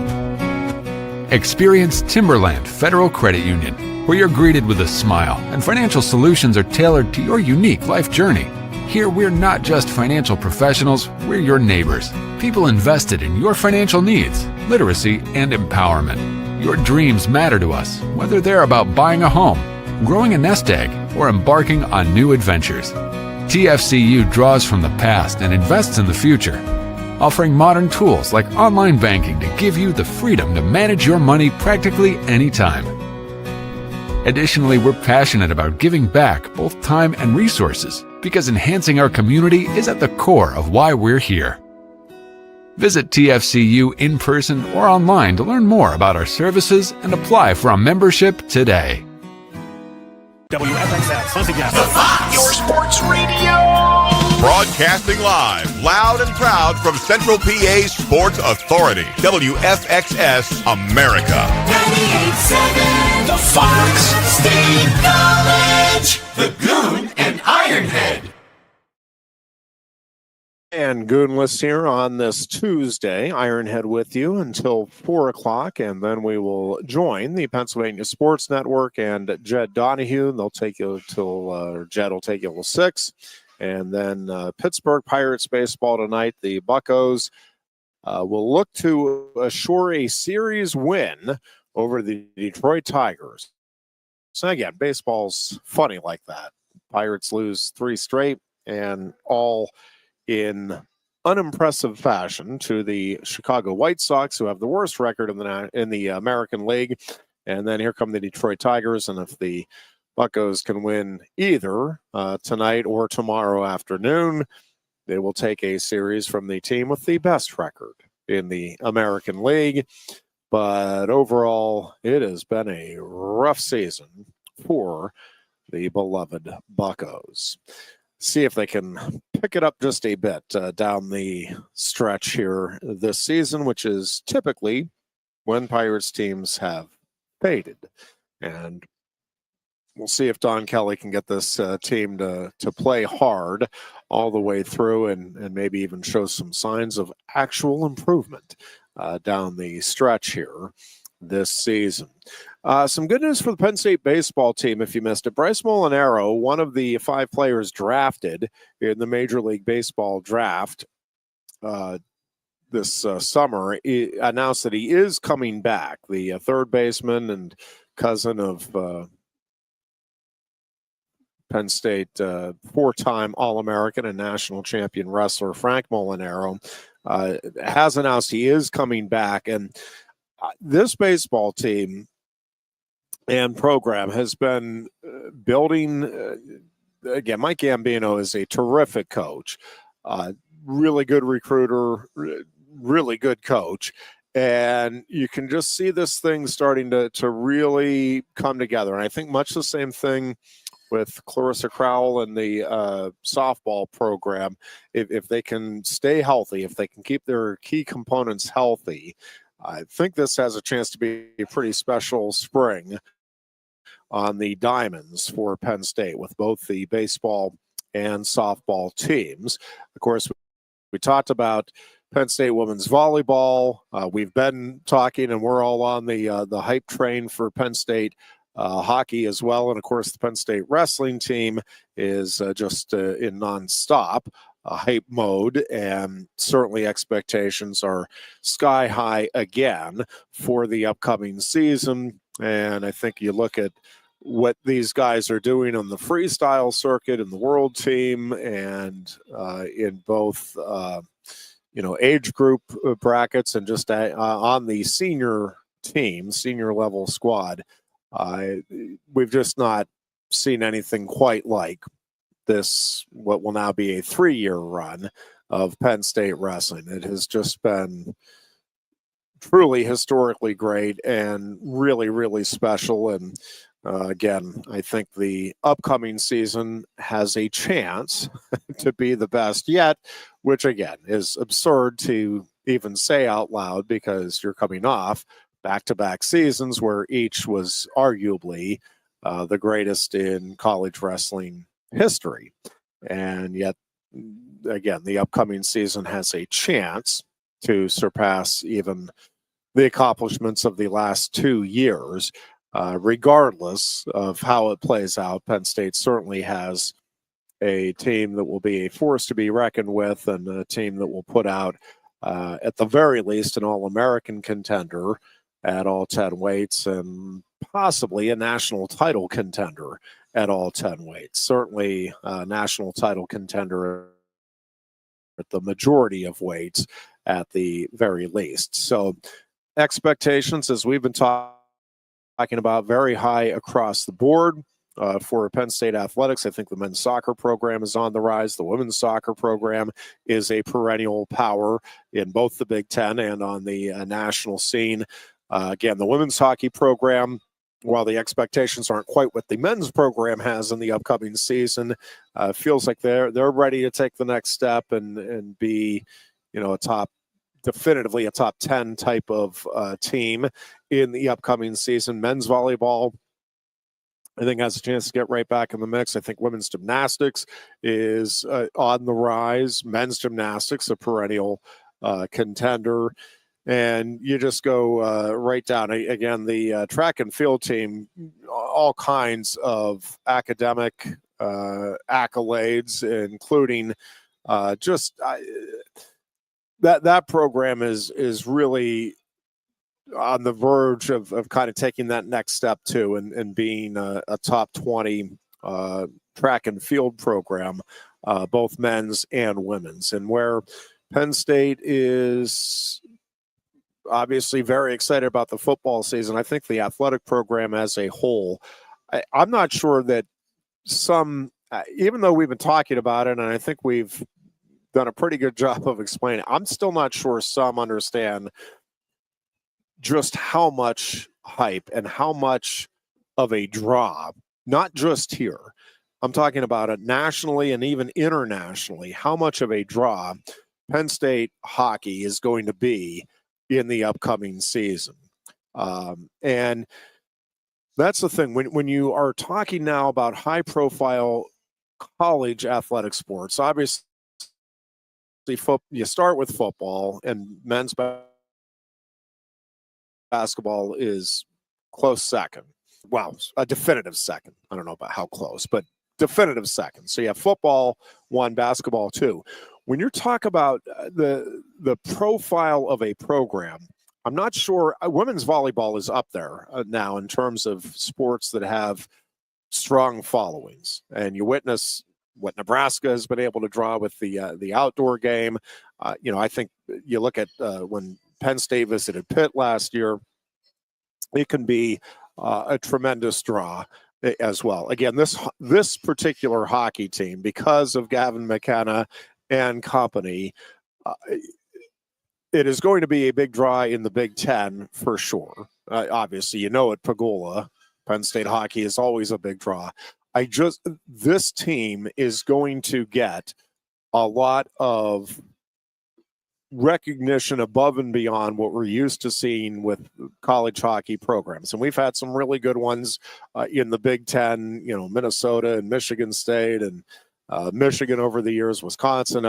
Speaker 9: Experience Timberland Federal Credit Union, where you're greeted with a smile and financial solutions are tailored to your unique life journey. Here, we're not just financial professionals, we're your neighbors, people invested in your financial needs, literacy, and empowerment. Your dreams matter to us, whether they're about buying a home, growing a nest egg, or embarking on new adventures. TFCU draws from the past and invests in the future, offering modern tools like online banking to give you the freedom to manage your money practically anytime. Additionally, we're passionate about giving back both time and resources because enhancing our community is at the core of why we're here. Visit TFCU in person or online to learn more about our services and apply for a membership today.
Speaker 2: WFXS, listen again.
Speaker 3: Your sports radio. Broadcasting live, loud and proud from Central PA's Sports Authority. WFXS America.
Speaker 4: 98.7 The Fox State College. The Goon and Ironhead.
Speaker 1: And Goonless here on this Tuesday. Ironhead with you until 4 o'clock, and then we will join the Pennsylvania Sports Network and Jed Donahue. They'll take you till, Jed will take you till 6. And then Pittsburgh Pirates baseball tonight. The Buccos will look to assure a series win over the Detroit Tigers. So again, baseball's funny like that. Pirates lose 3 straight, and all in unimpressive fashion to the Chicago White Sox, who have the worst record in the American League. And then here come the Detroit Tigers, and if the Buccos can win either tonight or tomorrow afternoon, they will take a series from the team with the best record in the American League. But overall, it has been a rough season for the beloved Buccos. See if they can pick it up just a bit down the stretch here this season, which is typically when Pirates teams have faded. And we'll see if Don Kelly can get this team to play hard all the way through and maybe even show some signs of actual improvement down the stretch here this season. Some good news for the Penn State baseball team, if you missed it. Bryce Molinaro, one of the 5 players drafted in the Major League Baseball draft this summer, announced that he is coming back. The third baseman and cousin of Penn State 4-time All-American and national champion wrestler Frank Molinaro has announced he is coming back. And this baseball team and program has been building. Again, Mike Gambino is a terrific coach, really good recruiter, really good coach. And you can just see this thing starting to really come together. And I think much the same thing with Clarissa Crowell and the softball program. If they can stay healthy, if they can keep their key components healthy, I think this has a chance to be a pretty special spring on the diamonds for Penn State with both the baseball and softball teams. Of course, we talked about Penn State women's volleyball. We've been talking, and we're all on the hype train for Penn State hockey as well. And of course, the Penn State wrestling team is just in nonstop hype mode, and certainly expectations are sky high again for the upcoming season. And I think you look at what these guys are doing on the freestyle circuit in the world team and in both age group brackets and just on the senior team, senior level squad. We've just not seen anything quite like this, what will now be a 3-year run of Penn State wrestling. It has just been truly historically great and really, really special. And again, I think the upcoming season has a chance to be the best yet, which again is absurd to even say out loud because you're coming off back-to-back seasons where each was arguably the greatest in college wrestling history. And yet, again, the upcoming season has a chance to surpass even the accomplishments of the last 2 years. Regardless of how it plays out, Penn State certainly has a team that will be a force to be reckoned with and a team that will put out, at the very least, an All-American contender at all 10 weights and possibly a national title contender at all 10 weights. Certainly a national title contender at the majority of weights at the very least. So expectations, as we've been talking about, very high across the board for Penn State athletics. I think the men's soccer program is on the rise. The women's soccer program is a perennial power in both the Big Ten and on the national scene. Again, the women's hockey program, while the expectations aren't quite what the men's program has in the upcoming season, feels like they're ready to take the next step and be, definitively a top 10 type of team in the upcoming season. Men's volleyball, I think, has a chance to get right back in the mix. I think women's gymnastics is on the rise. Men's gymnastics, a perennial contender. And you just go right down. Again, the track and field team, all kinds of academic accolades, including that program is really on the verge of kind of taking that next step too, and being a top 20 track and field program, both men's and women's. And where Penn State is obviously very excited about the football season, I think the athletic program as a whole, I'm not sure that some, even though we've been talking about it, and I think we've done a pretty good job of explaining, I'm still not sure some understand just how much hype and how much of a draw, not just here, I'm talking about it nationally and even internationally, how much of a draw Penn State hockey is going to be in the upcoming season. And that's the thing. When you are talking now about high-profile college athletic sports, obviously you start with football, and men's basketball is close second. Wow, a definitive second. I don't know about how close, but definitive second. So you have football 1, basketball 2. When you talk about the profile of a program, I'm not sure. Women's volleyball is up there now in terms of sports that have strong followings, and you witness what Nebraska has been able to draw with the outdoor game. I think you look at when Penn State visited Pitt last year, it can be a tremendous draw as well. Again, this particular hockey team, because of Gavin McKenna and company, it is going to be a big draw in the Big Ten for sure. Obviously, at Pagola, Penn State hockey is always a big draw. This team is going to get a lot of recognition above and beyond what we're used to seeing with college hockey programs. And we've had some really good ones in the Big Ten, Minnesota and Michigan State and Michigan over the years, Wisconsin.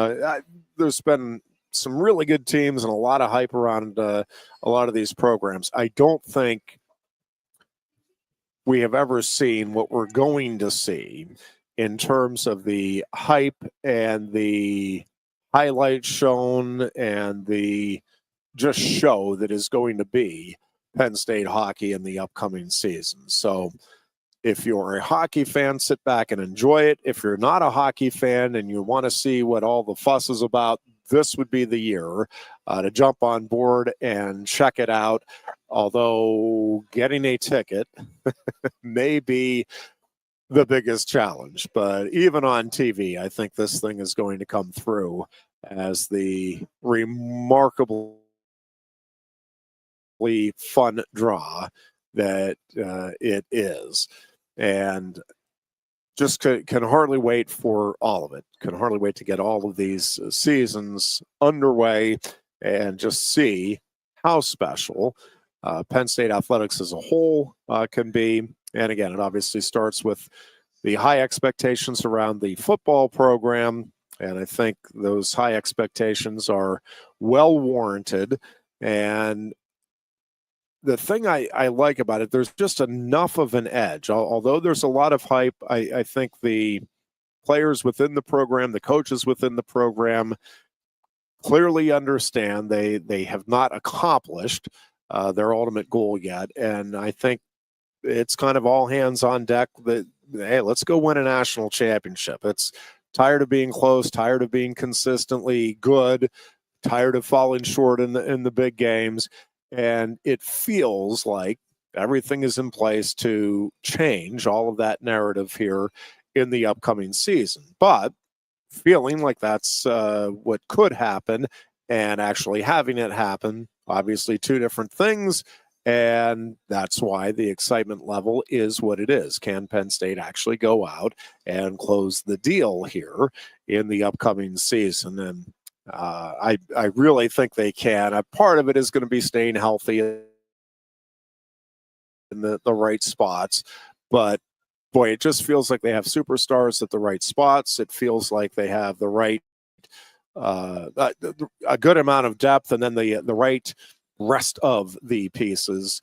Speaker 1: There's been some really good teams and a lot of hype around a lot of these programs. I don't think we have ever seen what we're going to see in terms of the hype and the highlights shown and the just show that is going to be Penn State hockey in the upcoming season. So if you're a hockey fan, sit back and enjoy it. If you're not a hockey fan and you want to see what all the fuss is about, this would be the year to jump on board and check it out. Although getting a ticket may be the biggest challenge. But even on TV, I think this thing is going to come through as the remarkably fun draw that it is. And just can hardly wait for all of it. Can hardly wait to get all of these seasons underway and just see how special Penn State athletics as a whole can be. And again, it obviously starts with the high expectations around the football program. And I think those high expectations are well warranted. And the thing I like about it, there's just enough of an edge. Although there's a lot of hype, I think the players within the program, the coaches within the program clearly understand they have not accomplished their ultimate goal yet. And I think it's kind of all hands on deck that, hey, let's go win a national championship. It's tired of being close, tired of being consistently good, tired of falling short in the big games. And it feels like everything is in place to change all of that narrative here in the upcoming season. But feeling like that's what could happen and actually having it happen, obviously two different things. And that's why the excitement level is what it is. Can Penn State actually go out and close the deal here in the upcoming season? And I really think they can. A part of it is going to be staying healthy in the right spots. But, boy, it just feels like they have superstars at the right spots. It feels like they have the right a good amount of depth, and then the right rest of the pieces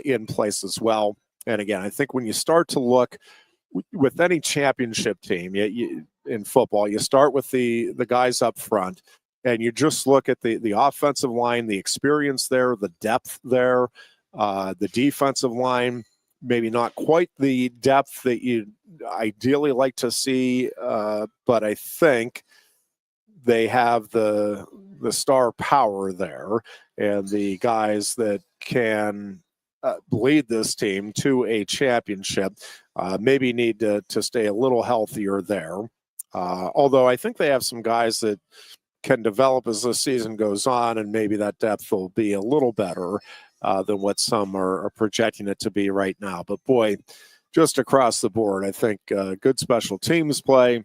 Speaker 1: in place as well. And, again, I think when you start to look with any championship team in football, you start with the guys up front. And you just look at the offensive line, the experience there, the depth there, the defensive line. maybe not quite the depth that you'd ideally like to see, but I think they have the star power there and the guys that can lead this team to a championship. Maybe need to stay a little healthier there. Although I think they have some guys that can develop as the season goes on, and maybe that depth will be a little better than what some are projecting it to be right now. But boy, just across the board, I think good special teams play.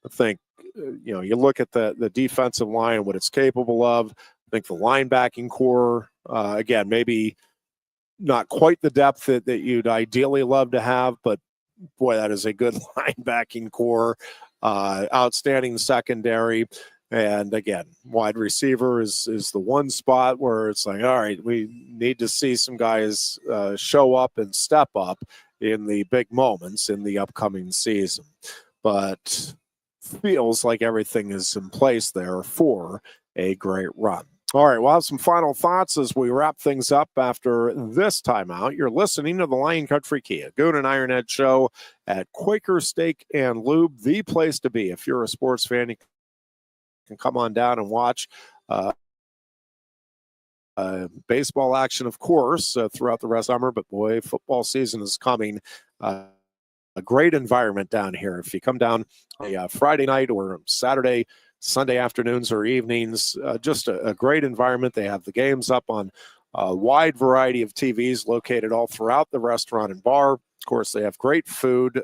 Speaker 1: I think, you look at the defensive line, what it's capable of. I think the linebacking core, again, maybe not quite the depth that you'd ideally love to have, but boy, that is a good linebacking core. Outstanding secondary. And again, wide receiver is the one spot where it's like, all right, we need to see some guys show up and step up in the big moments in the upcoming season. But feels like everything is in place there for a great run. All right, we'll have some final thoughts as we wrap things up after this timeout. You're listening to the Lion Country Kia Goon and Ironhead show at Quaker Steak and Lube, the place to be. If you're a sports fan, you can come on down and watch baseball action, of course, throughout the rest of summer. But boy, football season is coming. A great environment down here. If you come down a Friday night or Saturday, Sunday afternoons or evenings, just a great environment. They have the games up on a wide variety of TVs located all throughout the restaurant and bar. Of course, they have great food,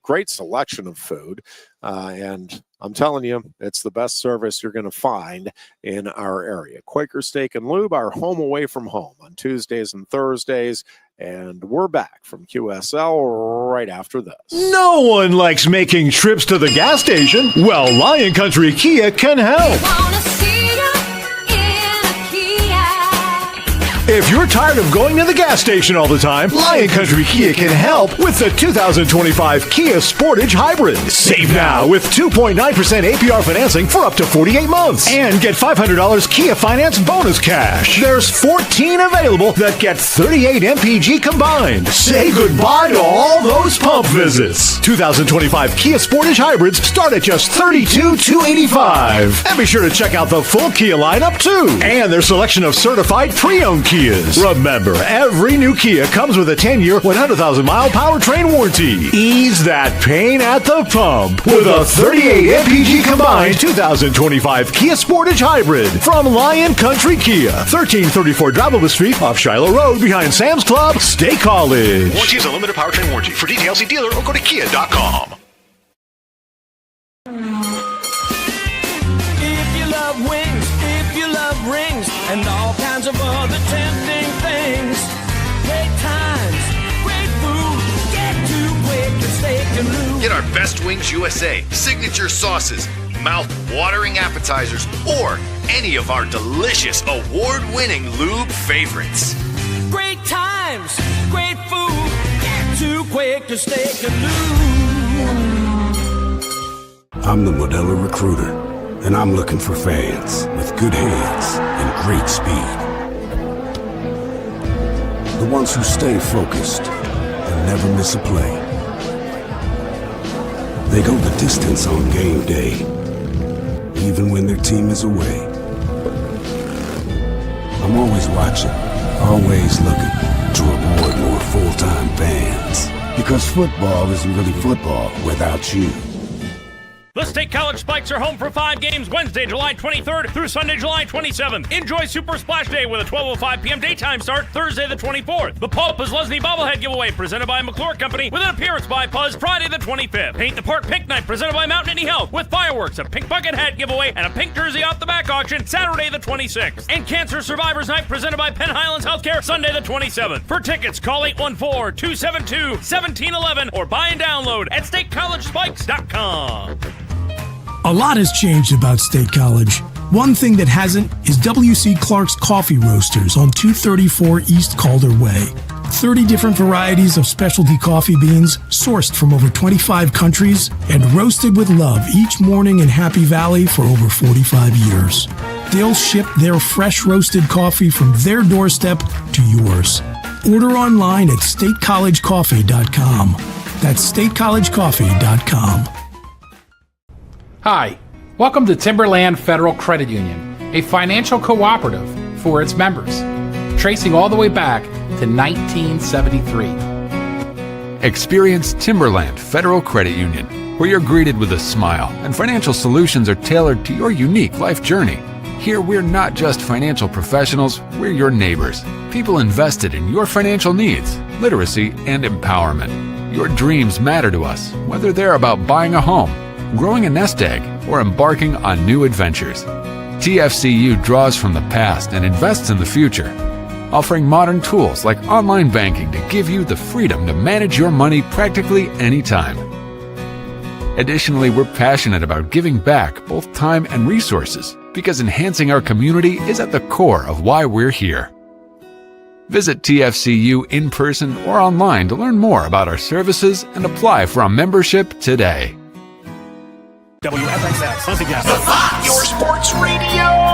Speaker 1: great selection of food. And I'm telling you, it's the best service you're going to find in our area. Quaker Steak and Lube, our home away from home on Tuesdays and Thursdays. And we're back from QSL right after this.
Speaker 2: No one likes making trips to the gas station. Well, Lion Country Kia can help. If you're tired of going to the gas station all the time, Lion Country Kia can help with the 2025 Kia Sportage Hybrid. Save now with 2.9% APR financing for up to 48 months. And get $500 Kia Finance bonus cash. There's 14 available that get 38 MPG combined. Say goodbye to all those pump visits. 2025 Kia Sportage Hybrids start at just $32,285. And be sure to check out the full Kia lineup too. And their selection of certified pre-owned Kias. Remember, every new Kia comes with a 10-year, 100,000-mile powertrain warranty. Ease that pain at the pump with a 38 MPG combined 2025 Kia Sportage Hybrid from Lion Country Kia, 1334 Drivable Street off Shiloh Road behind Sam's Club, State College.
Speaker 10: Warranty is a limited powertrain warranty. For details, see dealer or go to kia.com.
Speaker 4: If you love wings, if you love rings, and all kinds of other tempting things, great times, great food, get to Quaker Steak and Lube.
Speaker 10: Get our Best Wings USA, signature sauces, mouth-watering appetizers, or any of our delicious award-winning lube favorites.
Speaker 4: Great times, great food, get to Quaker Steak and Lube.
Speaker 5: I'm the Modelo Recruiter, and I'm looking for fans with good hands and great speed. The ones who stay focused and never miss a play. They go the distance on game day, even when their team is away. I'm always watching, always looking to reward more full-time fans. Because football isn't really football without you.
Speaker 6: The State College Spikes are home for 5 games Wednesday, July 23rd through Sunday, July 27th. Enjoy Super Splash Day with a 12:05 p.m. daytime start Thursday the 24th. The Pope is Leslie Bobblehead Giveaway presented by McClure Company with an appearance by Puzz Friday the 25th. Paint the Park Pink Night presented by Mountain Health with fireworks, a pink bucket hat giveaway, and a pink jersey off the back auction Saturday the 26th. And Cancer Survivors Night presented by Penn Highlands Healthcare Sunday the 27th. For tickets, call 814-272-1711 or buy and download at statecollegespikes.com.
Speaker 7: A lot has changed about State College. One thing that hasn't is W.C. Clark's Coffee Roasters on 234 East Calder Way. 30 different varieties of specialty coffee beans sourced from over 25 countries and roasted with love each morning in Happy Valley for over 45 years. They'll ship their fresh roasted coffee from their doorstep to yours. Order online at statecollegecoffee.com. That's statecollegecoffee.com.
Speaker 8: Hi, welcome to Timberland Federal Credit Union, a financial cooperative for its members, tracing all the way back to 1973.
Speaker 9: Experience Timberland Federal Credit Union, where you're greeted with a smile and financial solutions are tailored to your unique life journey. Here, we're not just financial professionals, we're your neighbors, people invested in your financial needs, literacy, and empowerment. Your dreams matter to us, whether they're about buying a home, growing a nest egg, or embarking on new adventures. TFCU draws from the past and invests in the future, offering modern tools like online banking to give you the freedom to manage your money practically anytime. Additionally, we're passionate about giving back both time and resources because enhancing our community is at the core of why we're here. Visit TFCU in person or online to learn more about our services and apply for a membership today.
Speaker 2: WFXX, once again.
Speaker 3: Your sports radio.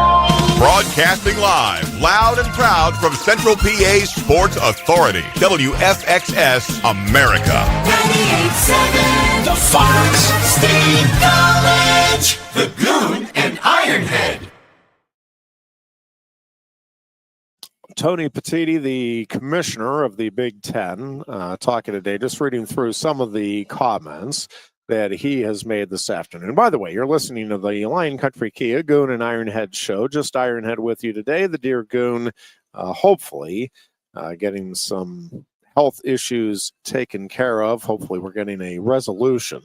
Speaker 3: Broadcasting live, loud and proud from Central PA's Sports Authority. WFXS America.
Speaker 4: 98.7 The Fox State College. The Goon and Ironhead.
Speaker 1: Tony Petitti, the commissioner of the Big Ten, talking today, just reading through some of the comments that he has made this afternoon. By the way, you're listening to the Lion Country Kia Goon and Ironhead show. Just Ironhead with you today. The dear Goon, hopefully, getting some health issues taken care of. Hopefully, we're getting a resolution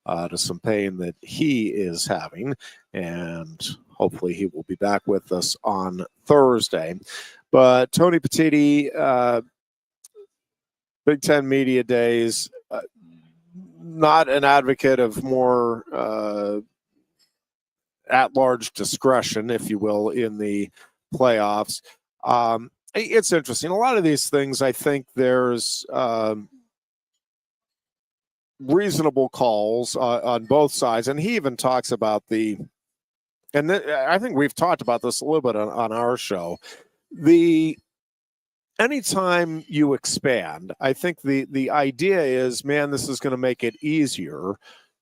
Speaker 1: to some pain that he is having, and hopefully he will be back with us on Thursday. But Tony Petitti, Big Ten Media Days, not an advocate of more at-large discretion, if you will, in the playoffs. It's interesting. A lot of these things, I think there's reasonable calls on both sides. And he even talks about I think we've talked about this a little bit on our show. Anytime you expand, I think the idea is, man, this is going to make it easier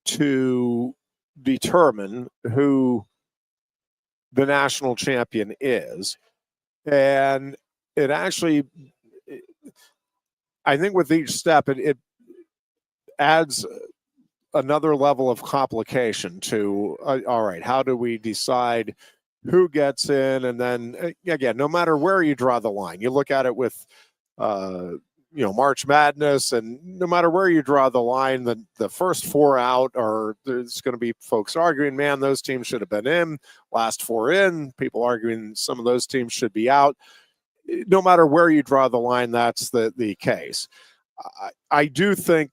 Speaker 1: to determine who the national champion is. And it actually, I think with each step, it adds another level of complication to, all right, how do we decide who gets in? And then again, no matter where you draw the line, you look at it with, March Madness, and no matter where you draw the line, the first four out there's going to be folks arguing, man, those teams should have been in. Last four in, people arguing some of those teams should be out. No matter where you draw the line, that's the case. I do think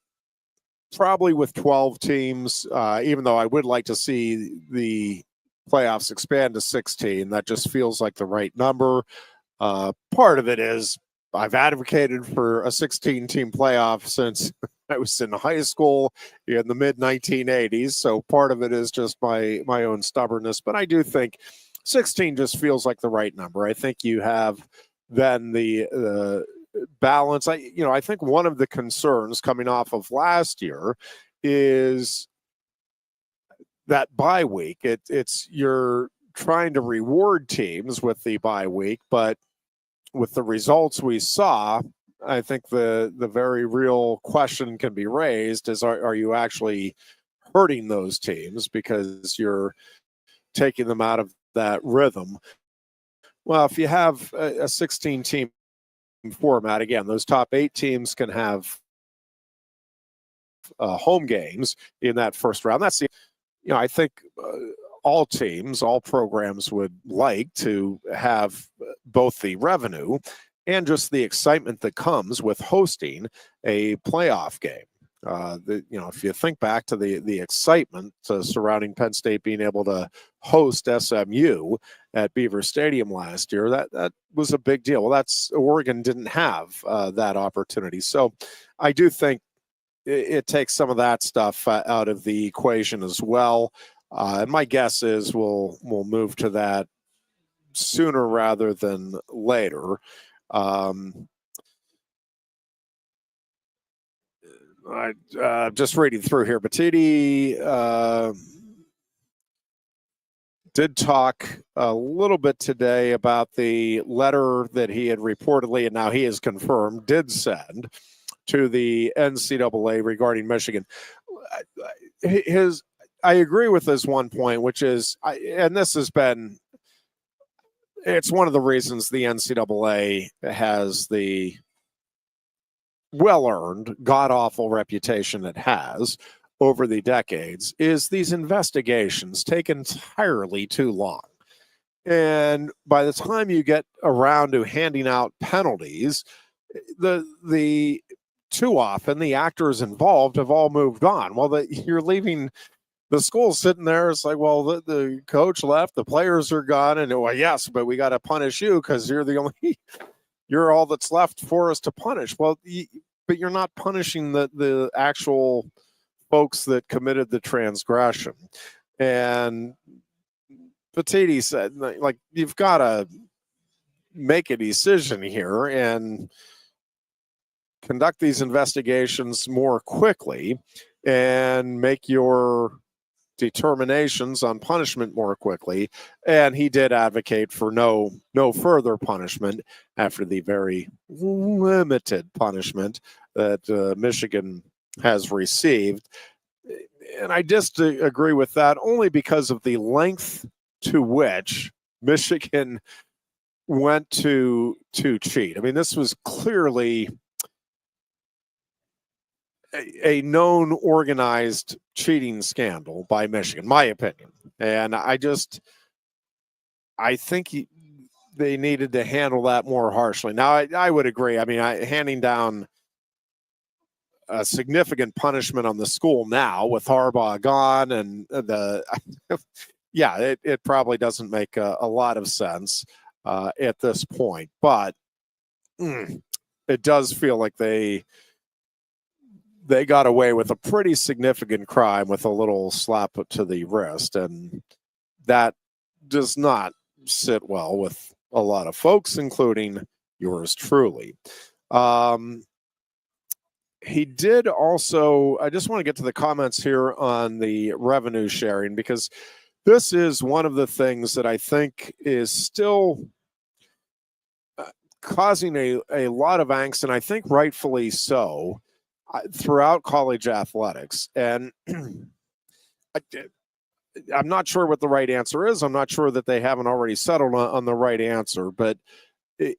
Speaker 1: probably with 12 teams, even though I would like to see the playoffs expand to 16. That just feels like the right number. Part of it is I've advocated for a 16-team playoff since I was in high school in the mid-1980s. So part of it is just my own stubbornness. But I do think 16 just feels like the right number. I think you have then the balance. I think one of the concerns coming off of last year is that bye week. It's you're trying to reward teams with the bye week, but with the results we saw, I think the very real question can be raised is, are you actually hurting those teams because you're taking them out of that rhythm? Well, if you have a 16-team format, again, those top 8 teams can have home games in that first round. That's I think all teams, all programs would like to have both the revenue and just the excitement that comes with hosting a playoff game. If you think back to the excitement surrounding Penn State being able to host SMU at Beaver Stadium last year, that was a big deal. Well, Oregon didn't have that opportunity. So I do think it takes some of that stuff out of the equation as well. And my guess is we'll move to that sooner rather than later. Just reading through here, Batiti did talk a little bit today about the letter that he had reportedly, and now he has confirmed, did send to the NCAA regarding Michigan. I agree with this one point, which is, and this has been, it's one of the reasons the NCAA has the well-earned, god-awful reputation it has over the decades, is these investigations take entirely too long. And by the time you get around to handing out penalties, the too often the actors involved have all moved on. Well, you're leaving the school sitting there. It's like, well, the coach left, the players are gone, and well, yes, but we got to punish you because you're all that's left for us to punish. Well, but you're not punishing the actual folks that committed the transgression. And Patiti said, like, you've got to make a decision here and conduct these investigations more quickly and make your determinations on punishment more quickly. And he did advocate for no further punishment after the very limited punishment that Michigan has received. And I just agree with that only because of the length to which Michigan went to cheat. I mean, this was clearly a known organized cheating scandal by Michigan, my opinion. And I think they needed to handle that more harshly. Now, I would agree. I mean, handing down a significant punishment on the school now with Harbaugh gone and it probably doesn't make a lot of sense at this point. But it does feel like they got away with a pretty significant crime with a little slap to the wrist, and that does not sit well with a lot of folks, including yours truly. He did also, I just want to get to the comments here on the revenue sharing, because this is one of the things that I think is still causing a lot of angst, and I think rightfully so, throughout college athletics. And I'm not sure what the right answer is. I'm not sure that they haven't already settled on the right answer, but it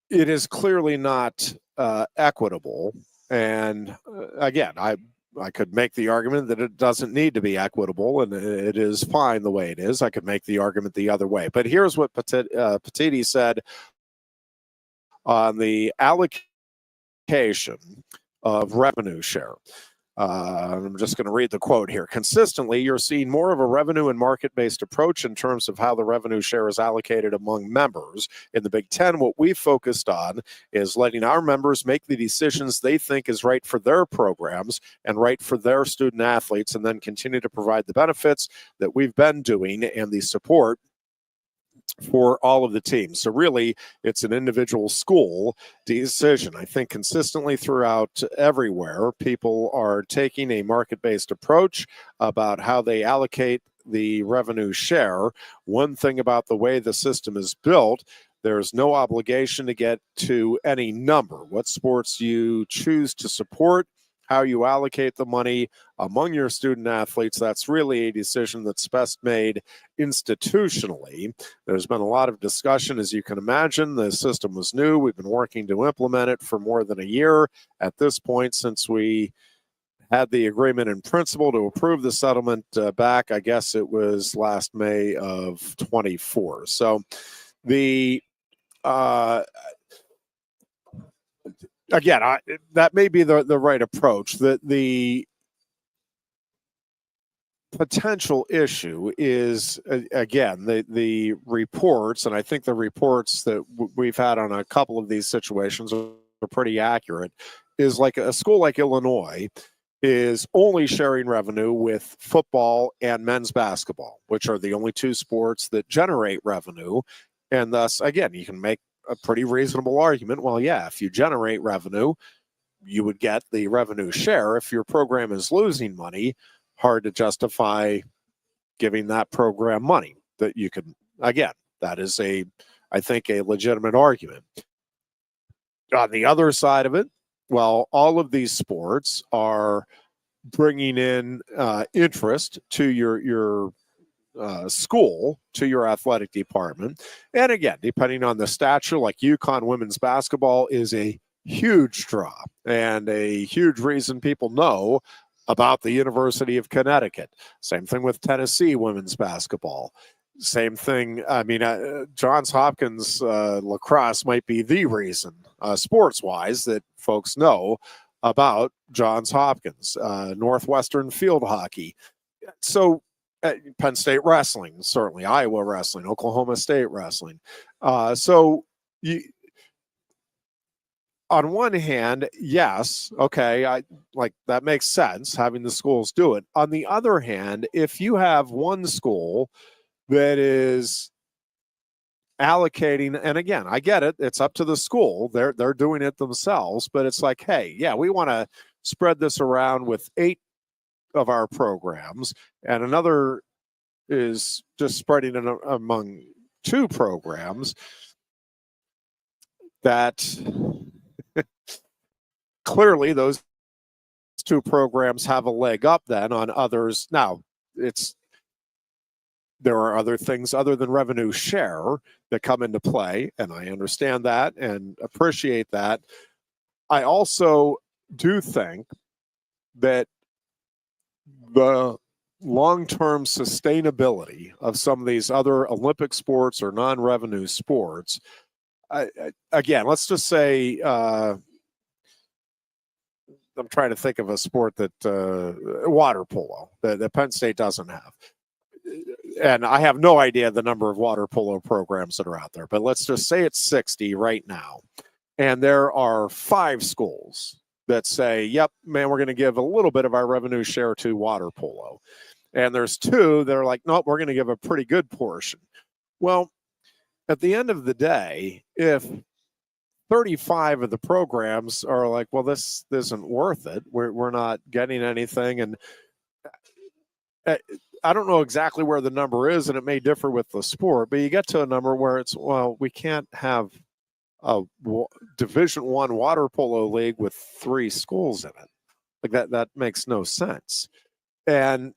Speaker 1: is clearly not equitable. And again, I could make the argument that it doesn't need to be equitable and it is fine the way it is. I could make the argument the other way. But here's what Patiti said on the allocation of revenue share. I'm just going to read the quote here. Consistently, you're seeing more of a revenue and market-based approach in terms of how the revenue share is allocated among members. In the Big Ten, what we've focused on is letting our members make the decisions they think is right for their programs and right for their student athletes, and then continue to provide the benefits that we've been doing and the support for all of the teams. So really, it's an individual school decision. I think consistently throughout everywhere, people are taking a market-based approach about how they allocate the revenue share. One thing about the way the system is built, there's no obligation to get to any number. What sports you choose to support, how you allocate the money among your student athletes, that's really a decision that's best made institutionally. There's been a lot of discussion, as you can imagine. The system was new. We've been working to implement it for more than a year at this point, since we had the agreement in principle to approve the settlement back, I guess it was last May of 24. So again, that may be the right approach. The potential issue is, again, the reports, and I think the reports that we've had on a couple of these situations are pretty accurate, is like a school like Illinois is only sharing revenue with football and men's basketball, which are the only two sports that generate revenue. And thus, again, you can make a pretty reasonable argument. Well, yeah, if you generate revenue, you would get the revenue share. If your program is losing money, hard to justify giving that program money. That you can, again, that is I think a legitimate argument. On the other side of it, well, all of these sports are bringing in interest to your school, to your athletic department. And again, depending on the stature, like UConn women's basketball is a huge draw and a huge reason people know about the University of Connecticut. Same thing with Tennessee women's basketball. Same thing. I mean, Johns Hopkins lacrosse might be the reason, sports-wise, that folks know about Johns Hopkins. Northwestern field hockey. So Penn State Wrestling, certainly Iowa Wrestling, Oklahoma State Wrestling. So on one hand, yes, okay, that makes sense, having the schools do it. On the other hand, if you have one school that is allocating, and again, I get it, it's up to the school, they're doing it themselves, but it's like, hey, yeah, we want to spread this around with 8 of our programs, and another is just spreading it among 2 programs, that clearly those 2 programs have a leg up then on others. Now, there are other things other than revenue share that come into play, and I understand that and appreciate that. I also do think that the long-term sustainability of some of these other Olympic sports or non-revenue sports, again, let's just say, I'm trying to think of a sport that water polo that Penn State doesn't have. And I have no idea the number of water polo programs that are out there, but let's just say it's 60 right now. And there are 5 schools that say, yep, man, we're going to give a little bit of our revenue share to water polo. And there's 2 that are like, nope, we're going to give a pretty good portion. Well, at the end of the day, if 35 of the programs are like, well, this isn't worth it, we're not getting anything, and I don't know exactly where the number is, and it may differ with the sport, but you get to a number where it's, well, we can't have a Division I water polo league with 3 schools in it. Like that makes no sense. And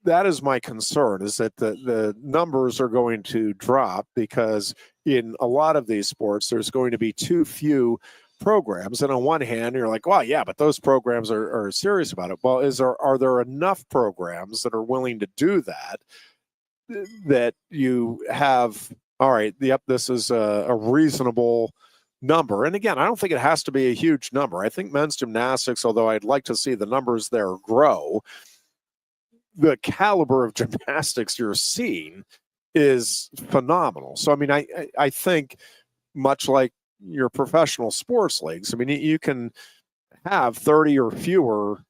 Speaker 1: that is my concern, is that the numbers are going to drop because in a lot of these sports, there's going to be too few programs. And on one hand, you're like, well, yeah, but those programs are serious about it. Well, are there enough programs that are willing to do that you have, all right, yep, this is a reasonable number. And again, I don't think it has to be a huge number. I think men's gymnastics, although I'd like to see the numbers there grow, the caliber of gymnastics you're seeing is phenomenal. So, I mean, I think much like your professional sports leagues, I mean, you can have 30 or fewer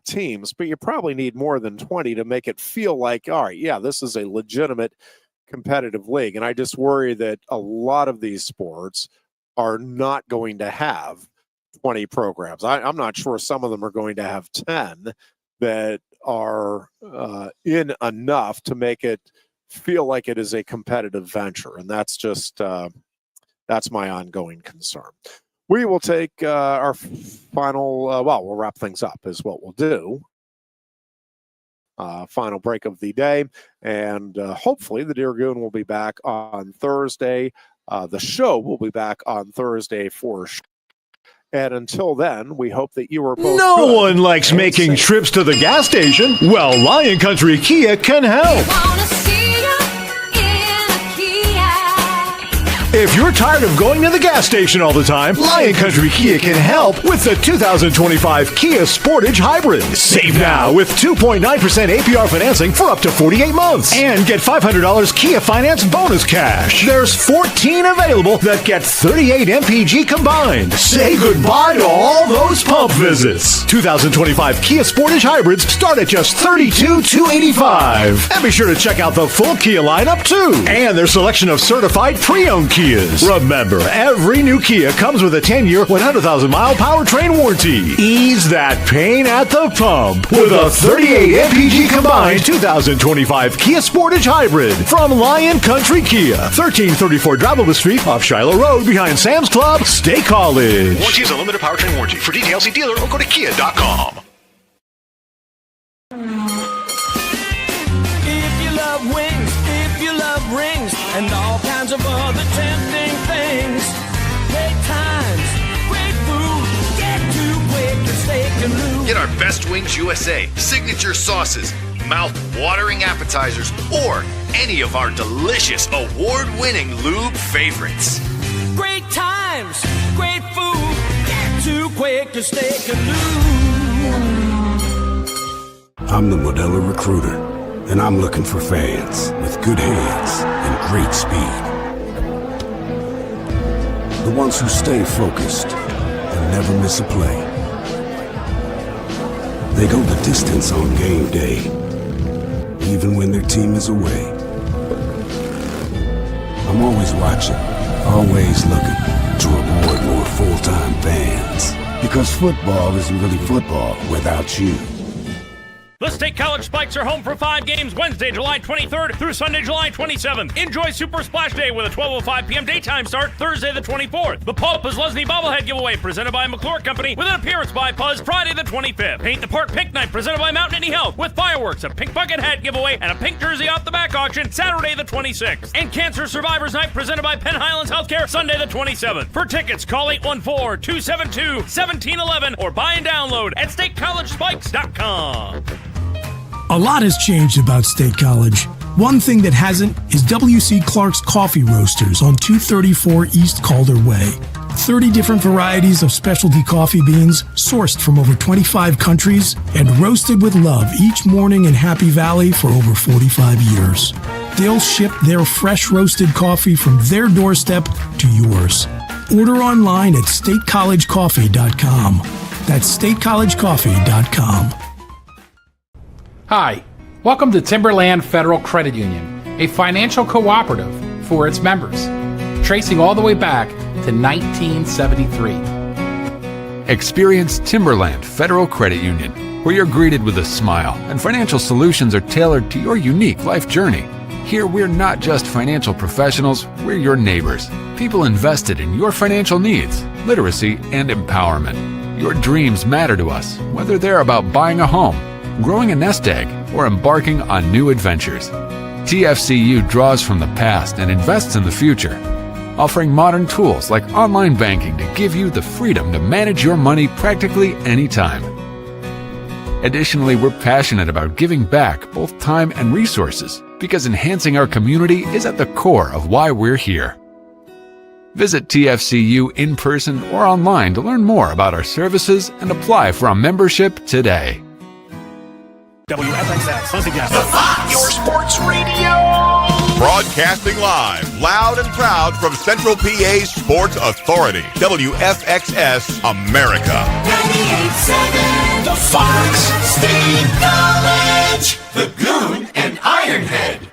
Speaker 1: teams, but you probably need more than 20 to make it feel like, all right, yeah, this is a legitimate competitive league. And I just worry that a lot of these sports are not going to have 20 programs. I'm not sure some of them are going to have 10 that are in enough to make it feel like it is a competitive venture. And that's just, that's my ongoing concern. We will take our final, we'll wrap things up is what we'll do. Final break of the day. And hopefully the Dear Goon will be back on Thursday. The show will be back on Thursday for sure. And until then, we hope that you are both
Speaker 2: No one likes making trips to the gas station. Well, Lion Country Kia can help. If you're tired of going to the gas station all the time, Lion Country Kia can help with the 2025 Kia Sportage Hybrid. Save now with 2.9% APR financing for up to 48 months. And get $500 Kia Finance bonus cash. There's 14 available that get 38 MPG combined. Say goodbye to all those pump visits. 2025 Kia Sportage Hybrids start at just $32,285. And be sure to check out the full Kia lineup too. And their selection of certified pre-owned Kia Kias. Remember, every new Kia comes with a 10-year, 100,000-mile powertrain warranty. Ease that pain at the pump with a 38 MPG combined 2025 Kia Sportage Hybrid from Lion Country Kia. 1334 Drivable Street off Shiloh Road behind Sam's Club, State College. Warranty is a limited powertrain warranty. For details, see dealer or go to kia.com.
Speaker 4: If you love wings, if you love rings, and all kinds of other tempting things, great times, great food, get to Quaker Steak Lube.
Speaker 10: Get our Best Wings USA, signature sauces, mouth-watering appetizers, or any of our delicious award-winning lube favorites.
Speaker 4: Great times, great food, get to Quaker Steak Lube.
Speaker 5: I'm the Modelo Recruiter, and I'm looking for fans with good hands and great speed. The ones who stay focused and never miss a play. They go the distance on game day, even when their team is away. I'm always watching, always looking to reward more full-time fans. Because football isn't really football without you.
Speaker 6: The State College Spikes are home for 5 games Wednesday, July 23rd through Sunday, July 27th. Enjoy Super Splash Day with a 12:05 p.m. daytime start Thursday the 24th. The Pope is Lesney Bobblehead giveaway presented by McClure Company with an appearance by Puzz Friday the 25th. Paint the Park Pink Night presented by Mountain Indy Health with fireworks, a pink bucket hat giveaway, and a pink jersey off the back auction Saturday the 26th. And Cancer Survivors Night presented by Penn Highlands Healthcare Sunday the 27th. For tickets, call 814-272-1711 or buy and download at statecollegespikes.com.
Speaker 7: A lot has changed about State College. One thing that hasn't is W.C. Clark's Coffee Roasters on 234 East Calder Way. 30 different varieties of specialty coffee beans sourced from over 25 countries and roasted with love each morning in Happy Valley for over 45 years. They'll ship their fresh roasted coffee from their doorstep to yours. Order online at statecollegecoffee.com. That's statecollegecoffee.com.
Speaker 8: Hi, welcome to Timberland Federal Credit Union, a financial cooperative for its members, tracing all the way back to 1973.
Speaker 9: Experience Timberland Federal Credit Union, where you're greeted with a smile and financial solutions are tailored to your unique life journey. Here, we're not just financial professionals, we're your neighbors, people invested in your financial needs, literacy, and empowerment. Your dreams matter to us, whether they're about buying a home, growing a nest egg, or embarking on new adventures. TFCU draws from the past and invests in the future, offering modern tools like online banking to give you the freedom to manage your money practically anytime. Additionally, we're passionate about giving back both time and resources because enhancing our community is at the core of why we're here. Visit TFCU in person or online to learn more about our services and apply for a membership today.
Speaker 2: WFXS,
Speaker 3: The Fox, your sports radio. Broadcasting live, loud and proud from Central PA's Sports Authority. WFXS America.
Speaker 4: 98.7 The Fox State College. The Goon and Ironhead.